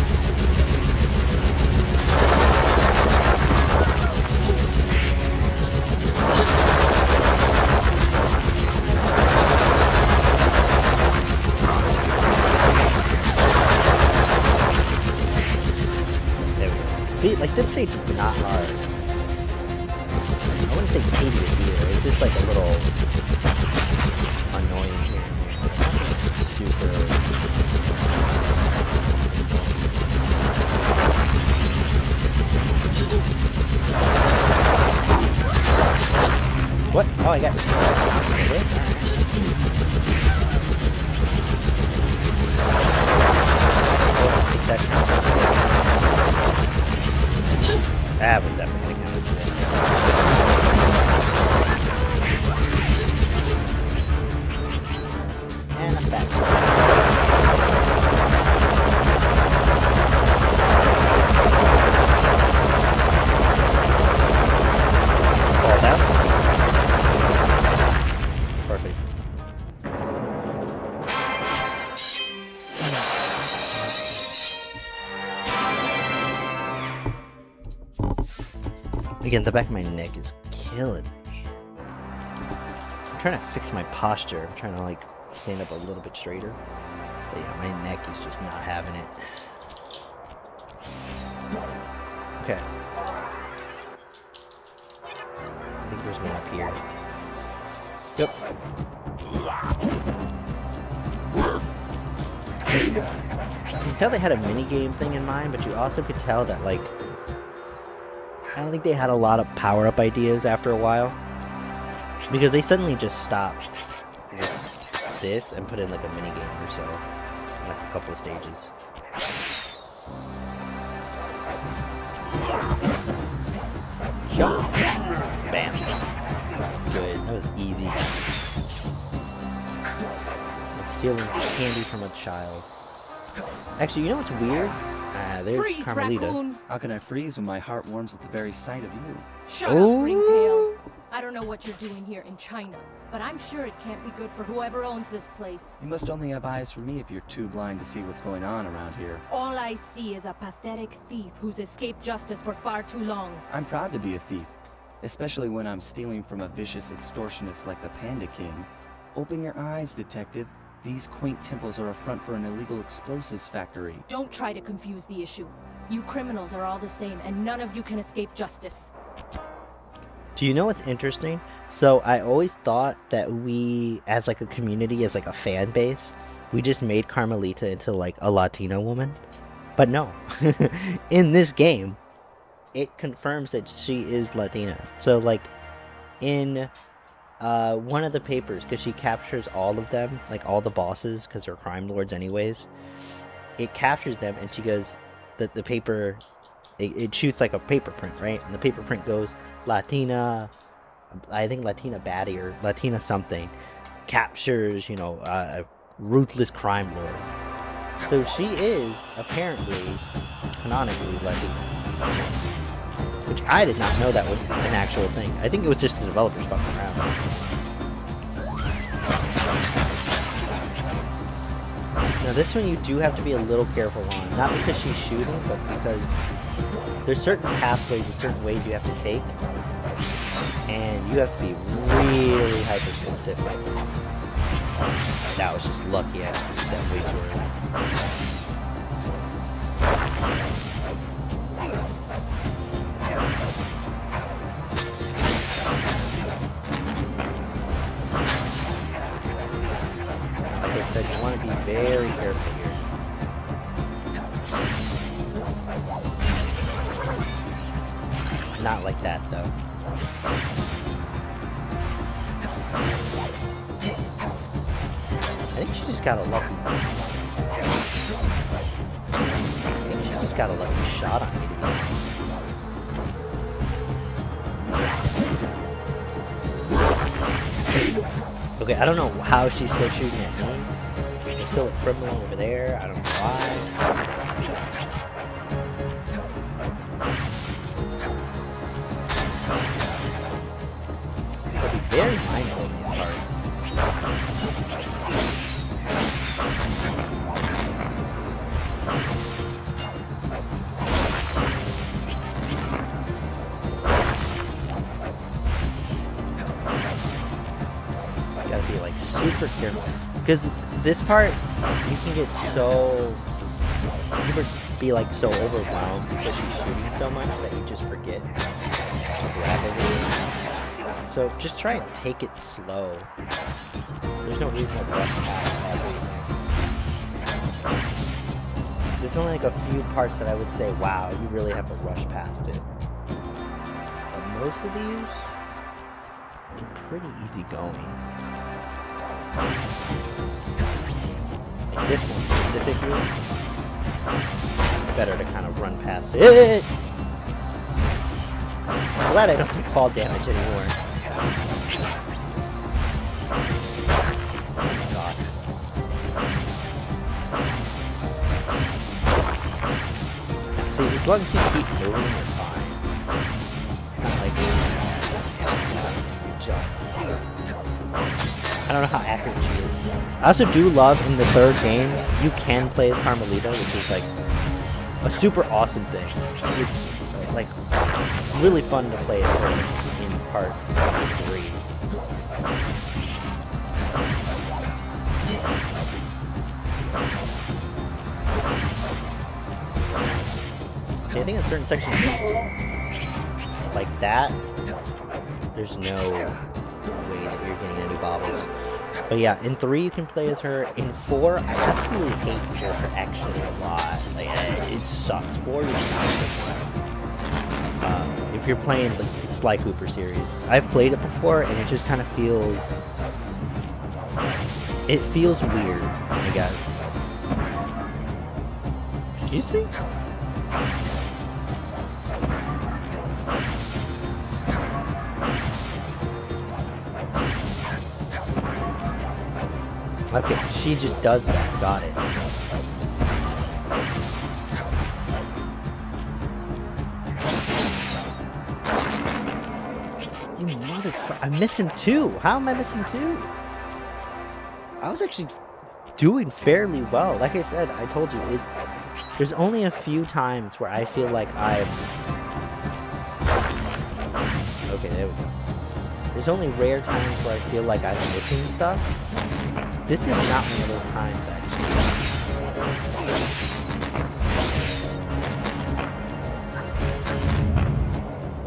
See, like, This stage is not hard. I wouldn't say tedious either. It's just like a little annoying here and there. Nothing super. What? Oh, I got. That was definitely good. And I'm back. Fall down. Perfect. Again, the back of my neck is killing me. I'm trying to fix my posture. I'm trying to like stand up a little bit straighter. But yeah, my neck is just not having it. Okay. I think there's one up here. Yep. You can tell they had a mini-game thing in mind, but you also could tell that, like, I don't think they had a lot of power-up ideas after a while. Because they suddenly just stopped this and put in, like, a mini-game or so. Like, a couple of stages. Bam. Good. That was easy. Like stealing candy from a child. Actually, you know what's weird? There's Freeze, Carmelita. raccoon. How can I freeze when my heart warms at the very sight of you? Shut Ooh. up, Ringtail. I don't know what you're doing here in China, but I'm sure it can't be good for whoever owns this place. You must only have eyes for me if you're too blind to see what's going on around here. All I see is a pathetic thief who's escaped justice for far too long. I'm proud to be a thief, especially when I'm stealing from a vicious extortionist like the Panda King. Open your eyes, detective. These quaint temples are a front for an illegal explosives factory. Don't try to confuse the issue. You criminals are all the same, and none of you can escape justice. Do you know what's interesting? So I always thought that we, as like a community, as like a fan base, we just made Carmelita into like a Latina woman. But no. In this game, it confirms that she is Latina. So like in one of the papers, because she captures all of them, like all the bosses, because they're crime lords anyways, it captures them and she goes, the paper, it shoots like a paper print, right? And the paper print goes, Latina, I think Latina baddie or Latina something, captures, you know, a ruthless crime lord. So she is apparently canonically Latina, which I did not know that was an actual thing. I think it was just the developers fucking around. Now this one you do have to be a little careful on, not because she's shooting, but because there's certain pathways and certain ways you have to take, and you have to be really hyper specific. That was just lucky I did that way too early. Like I said, you want to be very careful here. Not like that, though. I think she just got a lucky... I think she just got a lucky shot on me, to be honest. Okay, I don't know how she's still shooting at me. There's still a criminal over there. I don't know why. Very mindful of these cards. Gotta be like super careful. Because this part, you can get so... You be like so overwhelmed because she's shooting so much that you just forget to grab everything. So just try and take it slow. There's no reason to rush past everything. There's only like a few parts that I would say, wow, you really have to rush past it. But most of these are pretty easy going. Like this one specifically, it's better to kind of run past it. I'm glad I don't take fall damage anymore. Oh god. See, as long as you keep moving, you're fine. Not like you jump. I don't know how accurate she is. I also do love in the third game, you can play as Carmelita, which is like a super awesome thing. It's like really fun to play as her in part 3. See, I think in certain sections like that, there's no way that you're getting any bottles. But yeah, in 3 you can play as her. In 4, I absolutely hate 4 actually a lot. Like, it sucks. 4 is not a good one. If you're playing the Sly Cooper series, I've played it before, and it just kind of feels... It feels weird, I guess. Excuse me? Okay, she just does that. Got it. You motherfucker. I'm missing 2. How am I missing 2? I was actually doing fairly well. Like I said, I told you, there's only a few times where I feel like I'm... Okay, there we go. There's only rare times where I feel like I'm missing stuff. This is not one of those times, actually.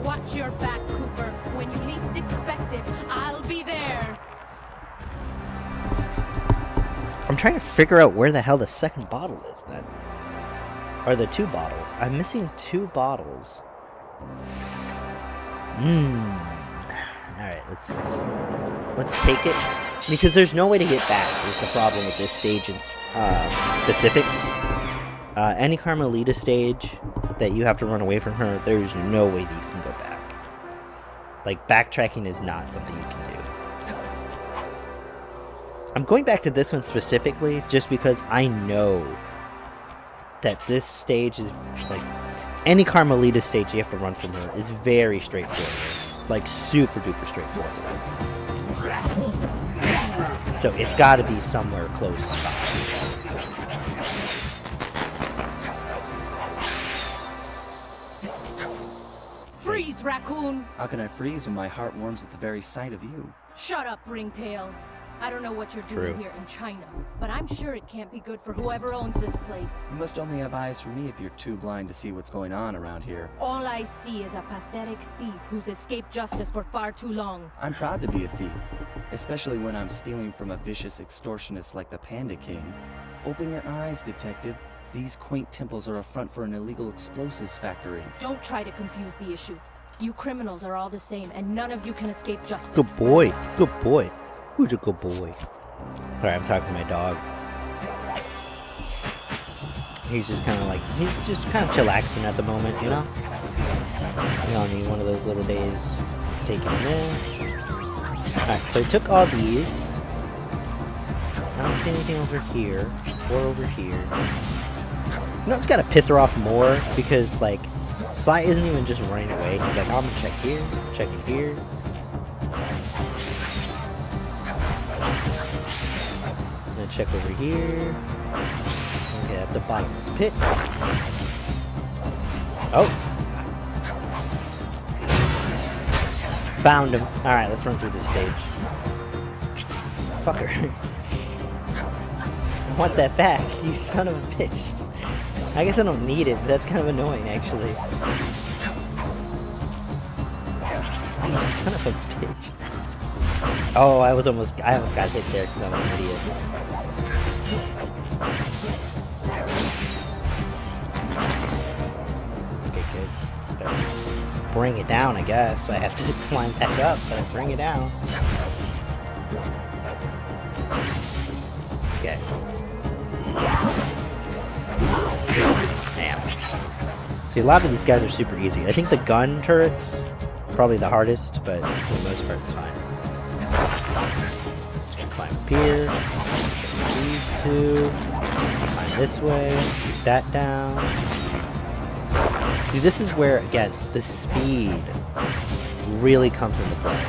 Watch your back, Cooper. When you least expect it, I'll be there. I'm trying to figure out where the hell the second bottle is, then. Or the 2 bottles. I'm missing 2 bottles. Alright, let's take it. Because there's no way to get back, is the problem with this stage in specifics. Any Carmelita stage that you have to run away from her, there's no way that you can go back. Like, backtracking is not something you can do. I'm going back to this one specifically just because I know that this stage is, like, any Carmelita stage you have to run from her is very straightforward. Like, super duper straightforward. So it's gotta be somewhere close by. Freeze, raccoon! How can I freeze when my heart warms at the very sight of you? Shut up, Ringtail. I don't know what you're True. doing here in China, but I'm sure it can't be good for whoever owns this place. You must only have eyes for me if you're too blind to see what's going on around here. All I see is a pathetic thief who's escaped justice for far too long. I'm proud to be a thief, especially when I'm stealing from a vicious extortionist like the Panda King. Open your eyes, detective. These quaint temples are a front for an illegal explosives factory. Don't try to confuse the issue. You criminals are all the same, and none of you can escape justice. Good boy. Good boy. Who's a good boy? Alright, I'm talking to my dog. He's just kind of chillaxing at the moment, you know? You don't need one of those little days. Taking this. Alright, so I took all these. I don't see anything over here. Or over here. You know, it's gotta piss her off more because, like, Sly isn't even just running away. He's like, I'm gonna check here, checking here. Gonna check over here. Okay, that's a bottomless pit. Oh! Found him. Alright, let's run through this stage. Fucker. I want that back, you son of a bitch. I guess I don't need it, but that's kind of annoying, actually. Oh, you son of a bitch. Oh, I almost got hit there because I'm an idiot. Okay, good. Bring it down, I guess. I have to climb back up, but I bring it down. Okay. Damn. See, a lot of these guys are super easy. I think the gun turrets probably the hardest, but for the most part, it's fine. Just gonna climb up here. These two. Climb this way. Shoot that down. See, this is where, again, the speed really comes into play.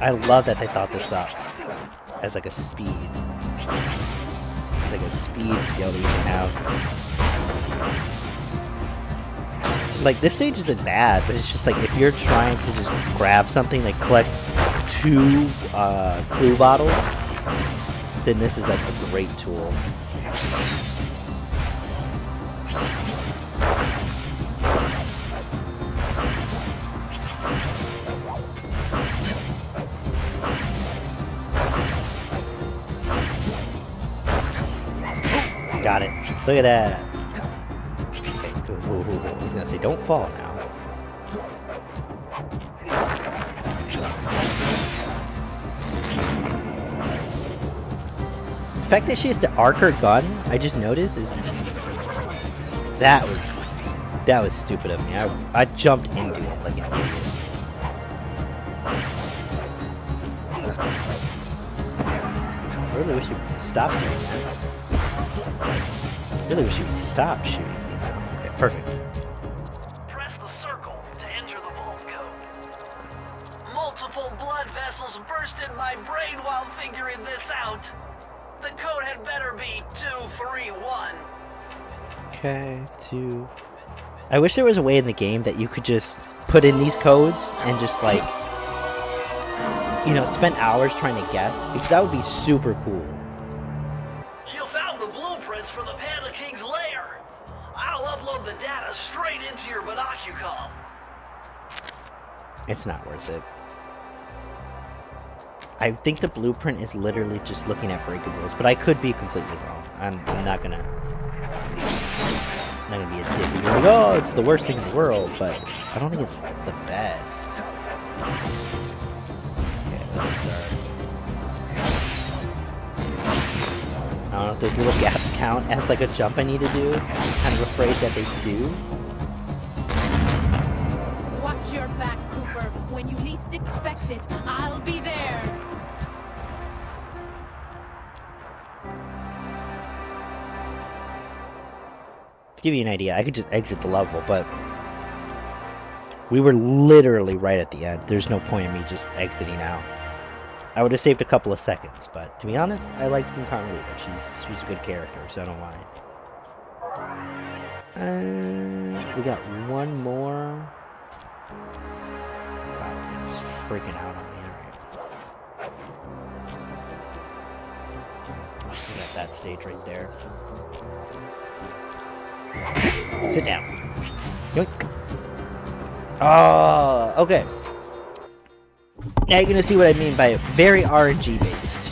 I love that they thought this up as like a speed. It's like a speed skill that you can have. Like, this stage isn't bad, but it's just like if you're trying to just grab something, like collect 2 clue bottles, then this is like a great tool. Got it. Look at that. Okay, good. Ooh, I was gonna say, don't fall now. The fact that she has to arc her gun, I just noticed, is that was stupid of me. I jumped into it like an idiot. I really wish you would stop doing that. Really wish you would stop shooting me now. Okay, perfect. Press the circle to enter the vault code. Multiple blood vessels burst in my brain while figuring this out. The code had better be 231. Okay, 2. I wish there was a way in the game that you could just put in these codes and just like, you know, spend hours trying to guess, because that would be super cool. You found the blueprints for the Panda King's lair. I'll upload the data straight into your binocucom. It's not worth it. I think the blueprint is literally just looking at breakables, but I could be completely wrong. I'm not gonna be a dick and be like, oh, it's the worst thing in the world, but I don't think it's the best. Okay, let's start. I don't know if those little gaps count as like a jump I need to do. I'm kind of afraid that they do. Watch your back, Cooper. When you least expect it, I'll be there. To give you an idea, I could just exit the level, but we were literally right at the end. There's no point in me just exiting out. I would have saved a couple of seconds, but to be honest, I like seeing Carmelita. She's a good character, so I don't mind. We got one more. God, it's freaking out on me. Alright. We got that stage right there. Sit down. Yoink. Oh, okay. Now you're gonna see what I mean by very RNG based.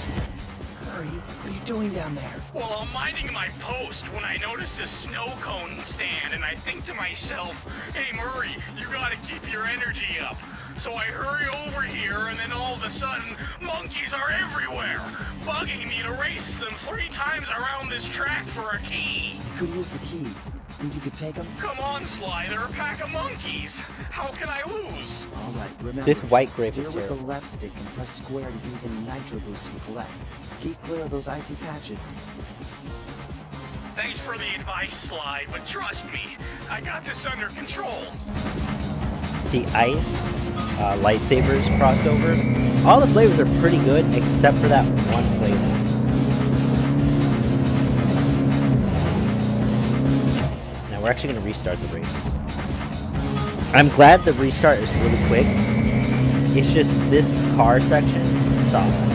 Hurry, what are you doing down there? Well, I'm minding my post when I notice a snow cone stand, and I think to myself, hey Murray, you gotta keep your energy up. So I hurry over here, and then all of a sudden, monkeys are everywhere, bugging me to race them 3 times around this track for a key. You could use the key. Think you could take them? Come on, Sly, they're a pack of monkeys. How can I lose? All right, remember. This white grape is steer with the terrible. left stick and press square to use any nitro boosts you collect. Keep clear of those icy patches. Thanks for the advice, Sly, but trust me, I got this under control. The ice lightsabers crossover. All the flavors are pretty good except for that one flavor. Now we're actually going to restart the race. I'm glad the restart is really quick. It's just this car section sucks.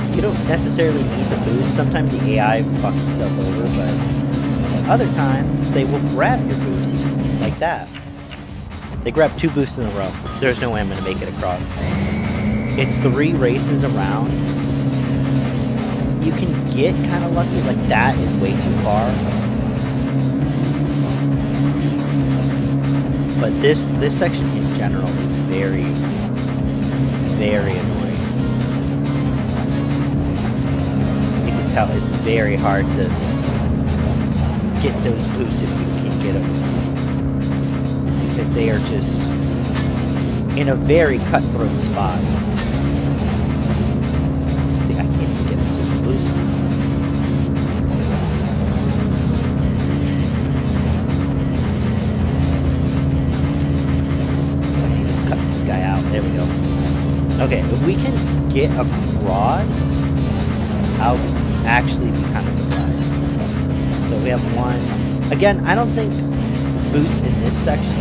You can don't necessarily need the boost. Sometimes the AI fucks itself over, but other times they will grab your boost like that. They grab 2 boosts in a row. There's no way I'm gonna make it across. It's 3 races around. You can get kind of lucky, like that is way too far. But this section in general is very, very annoying. You can tell it's very hard to get those boosts if you can get them. Because they are just in a very cutthroat spot. See, I can't even get a single boost. Cut this guy out. There we go. Okay, if we can get across, I'll actually be kind of surprised. So we have 1. Again, I don't think boost in this section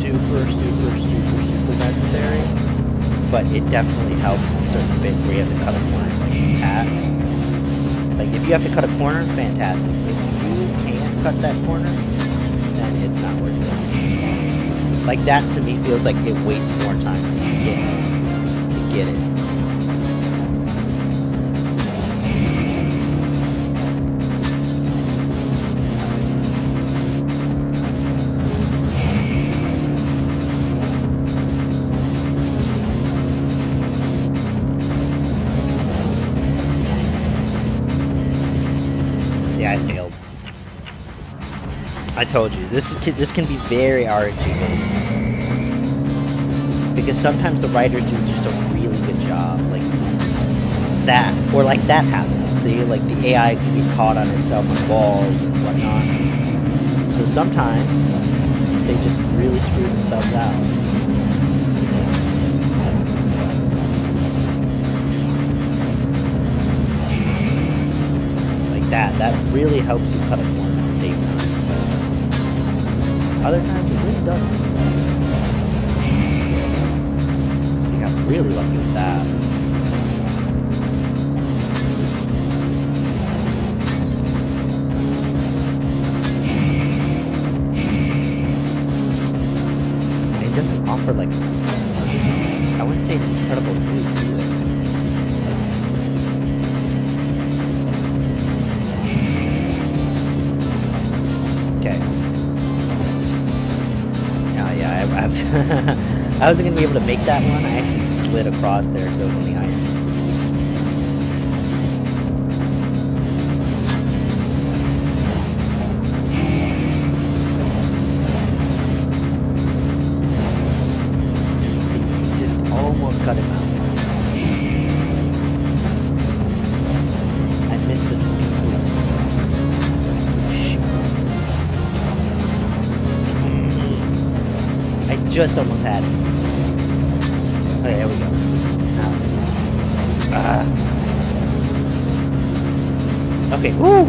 super necessary, but it definitely helps in certain bits where you have to cut a corner like if you have to cut a corner, fantastic. If you can't cut that corner, then it's not worth it. Like that to me feels like it wastes more time to get it. I failed. I told you, this can be very RNG based. Because sometimes the writers do just a really good job. Like that, or like that happens. See, like the AI can be caught on itself on walls and whatnot. So sometimes they just really screw themselves out. That really helps you cut a corner at the same time. Other times it really doesn't. So you got really lucky with that. It doesn't offer like, I wouldn't say an incredible boost either. I wasn't going to be able to make that one. I actually slid across there because I was on the ice. See, you can just almost cut him out. I missed the speed boost. I just almost had it. Okay, there we go. Okay, woo!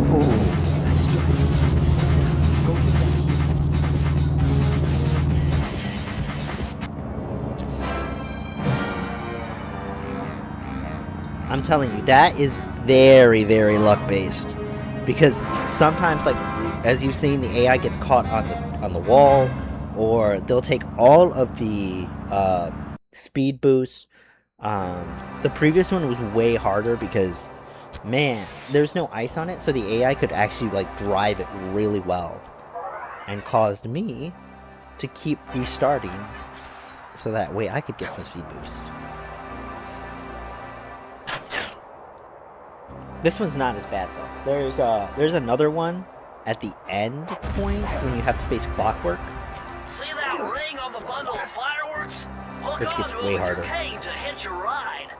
I'm telling you, that is very, very luck-based. Because sometimes, like, as you've seen, the AI gets caught on the wall, or they'll take all of the speed boosts. The previous one was way harder because, man, there's no ice on it, so the AI could actually like drive it really well, and caused me to keep restarting so that way I could get some speed boost. This one's not as bad though. There's another one at the end point when you have to face Clockwork. See that ring on the bundle of fireworks? Hook Which gets onto way it with harder. your cane to hitch a ride.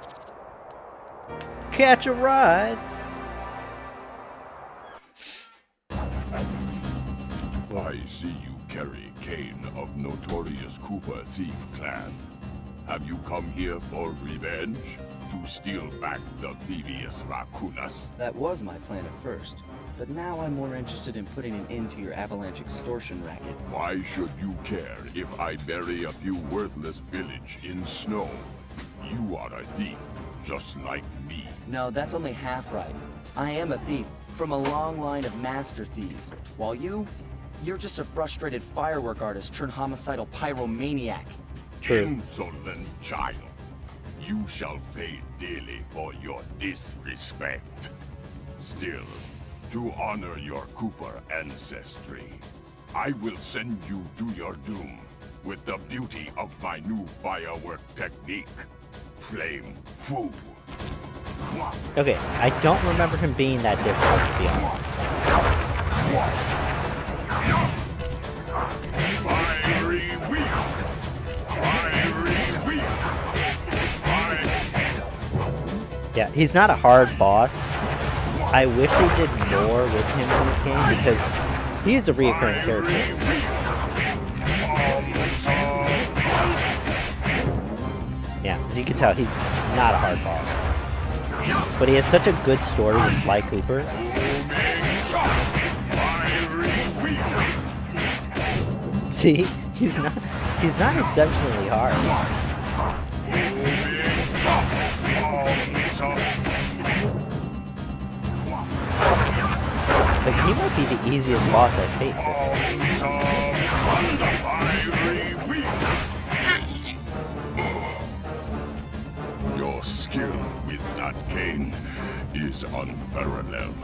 Catch a ride! I see you carry Kane of notorious Cooper thief clan. Have you come here for revenge? To steal back the devious raccoonus? That was my plan at first, but now I'm more interested in putting an end to your avalanche extortion racket. Why should you care if I bury a few worthless village in snow? You are a thief, just like me. No, that's only half right. I am a thief from a long line of master thieves, while you're just a frustrated firework artist turned homicidal pyromaniac. True. Insolent child. You shall pay dearly for your disrespect. Still, to honor your Cooper ancestry, I will send you to your doom with the beauty of my new firework technique, Flame Fu. Okay, I don't remember him being that difficult, to be honest. Fiery wheel! Fiery wheel! Yeah, he's not a hard boss. I wish they did more with him in this game because he is a reoccurring character. Yeah, as you can tell, he's not a hard boss. But he has such a good story with Sly Cooper. See, he's not exceptionally hard. Like, he might be the easiest boss I've faced, I think. Your skill with that cane is unparalleled.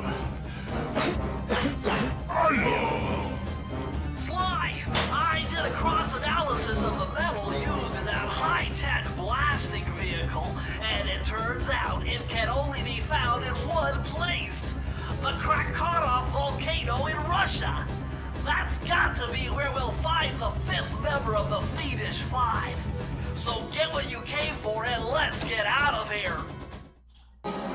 Sly, I did a cross-analysis of the metal used in that high-tech blasting vehicle, and it turns out it can only be found in one place. The Krakatoa volcano in Russia. That's got to be where we'll find the 5th member of the Fiendish Five. So get what you came for and let's get out of here.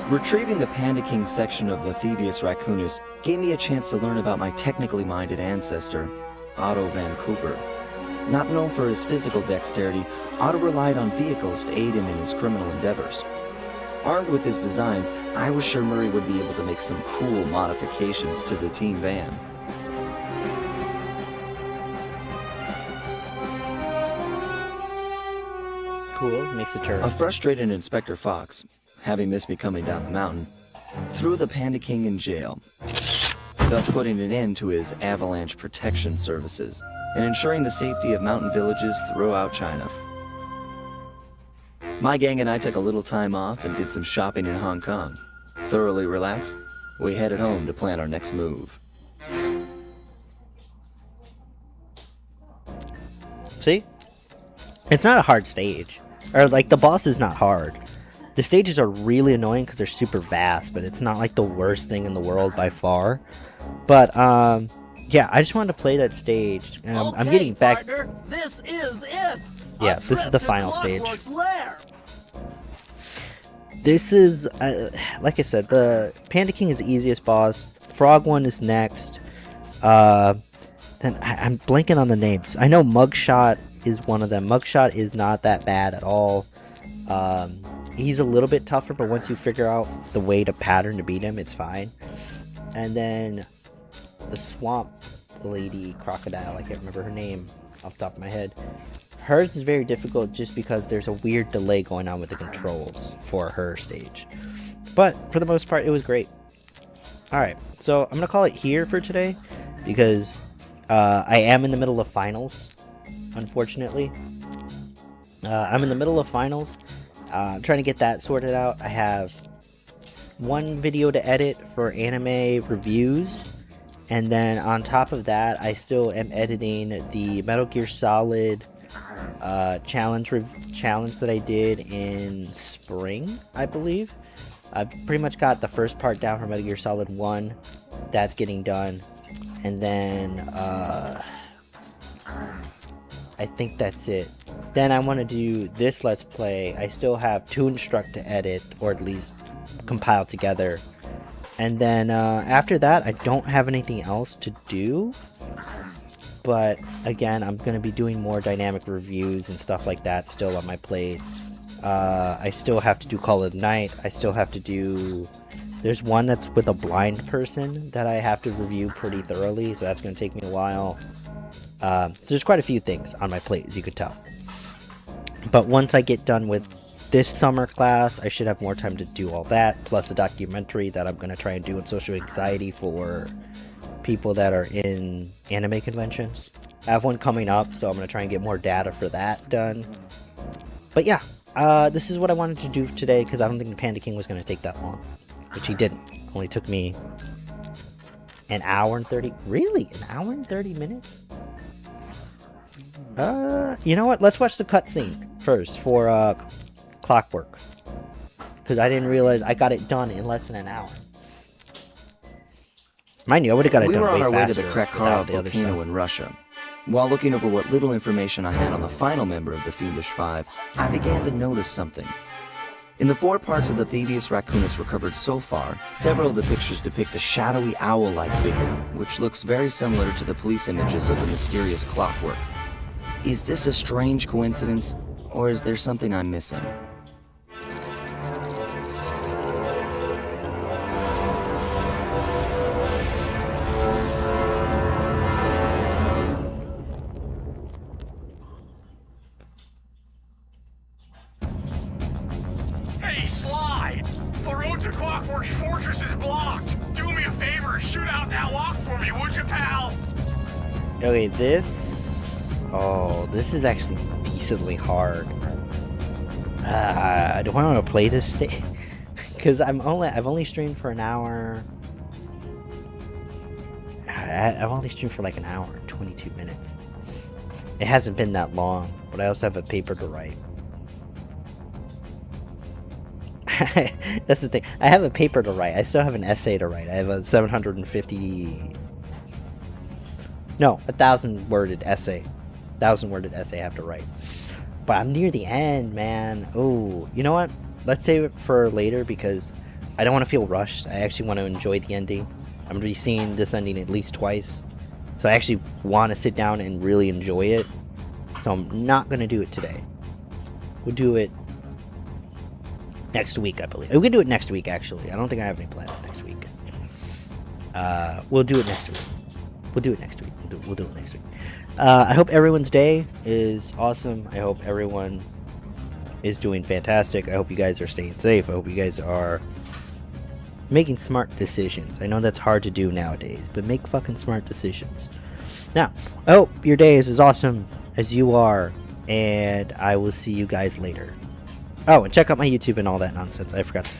Retrieving the Panda King section of the Thievius Raccoonus gave me a chance to learn about my technically minded ancestor, Otto Van Cooper. Not known for his physical dexterity, Otto relied on vehicles to aid him in his criminal endeavors. Armed with his designs, I was sure Murray would be able to make some cool modifications to the team van. Cool, makes a turn. A frustrated Inspector Fox, having missed me coming down the mountain, threw the Panda King in jail, thus putting an end to his avalanche protection services and ensuring the safety of mountain villages throughout China. My gang and I took a little time off and did some shopping in Hong Kong. Thoroughly relaxed, we headed home to plan our next move. See? It's not a hard stage. Or, like, the boss is not hard. The stages are really annoying because they're super vast, but it's not, like, the worst thing in the world by far. But, yeah, I just wanted to play that stage. I'm getting back... Partner, this is it! Yeah, this is the final stage. Lair. This is, like I said, the Panda King is the easiest boss. Frog one is next. Then I'm blanking on the names. I know Mugshot is one of them. Mugshot is not that bad at all. He's a little bit tougher, but once you figure out the way to pattern to beat him, it's fine. And then the Swamp Lady Crocodile, I can't remember her name off the top of my head. Hers is very difficult just because there's a weird delay going on with the controls for her stage. But for the most part, it was great. Alright, so I'm going to call it here for today because I am in the middle of finals, unfortunately. I'm in the middle of finals. I'm trying to get that sorted out. I have one video to edit for anime reviews. And then on top of that, I still am editing the Metal Gear Solid challenge that I did in spring, I believe. I've pretty much got the first part down for Metal Gear Solid 1. That's getting done. And then I think that's it. Then I want to do this Let's Play. I still have Toonstruck to edit, or at least compile together. And then after that, I don't have anything else to do. But again, I'm going to be doing more dynamic reviews and stuff like that still on my plate. I still have to do Call of the Night. I still have to do... There's one that's with a blind person that I have to review pretty thoroughly, so that's going to take me a while. There's quite a few things on my plate, as you can tell. But once I get done with this summer class, I should have more time to do all that, plus a documentary that I'm going to try and do on social anxiety for people that are in anime conventions. I have one coming up, so I'm going to try and get more data for that done. But yeah, this is what I wanted to do today, because I don't think the Panda King was going to take that long, which he didn't. Only took me an hour and 30... Really? An hour and 30 minutes? You know what? Let's watch the cutscene first for Clockwork. Because I didn't realize I got it done in less than an hour. Mind you, I would have got it done way faster. We were on our way to the Krakow the other volcano stuff. in Russia. While looking over what little information I had on the final member of the Fiendish Five, I began to notice something. In the 4 parts of the Thievius Raccoonus recovered so far, several of the pictures depict a shadowy owl-like figure, which looks very similar to the police images of the mysterious Clockwork. Is this a strange coincidence, or is there something I'm missing? Hey, Sly! The road to Clockwork's fortress is blocked! Do me a favor, shoot out that lock for me, would you, pal? Okay, this... Oh, this is actually decently hard. Do I want to play this stage? Because I've only streamed for an hour. I've only streamed for like an hour and 22 minutes. It hasn't been that long, but I also have a paper to write. That's the thing. I have a paper to write. I still have an essay to write. I have a 750... No, 1,000-worded essay. 1,000-worded essay I have to write. But I'm near the end, man. Oh, you know what? Let's save it for later because I don't want to feel rushed. I actually want to enjoy the ending. I'm going to be seeing this ending at least twice. So I actually want to sit down and really enjoy it. So I'm not going to do it today. We'll do it next week, I believe. We can do it next week, actually. I don't think I have any plans next week. We'll do it next week. We'll do it next week. We'll do it next week. I hope everyone's day is awesome. I hope everyone is doing fantastic. I hope you guys are staying safe. I hope you guys are making smart decisions. I know that's hard to do nowadays, but make fucking smart decisions. Now, I hope your day is as awesome as you are, and I will see you guys later. Oh, and check out my YouTube and all that nonsense. I forgot to say.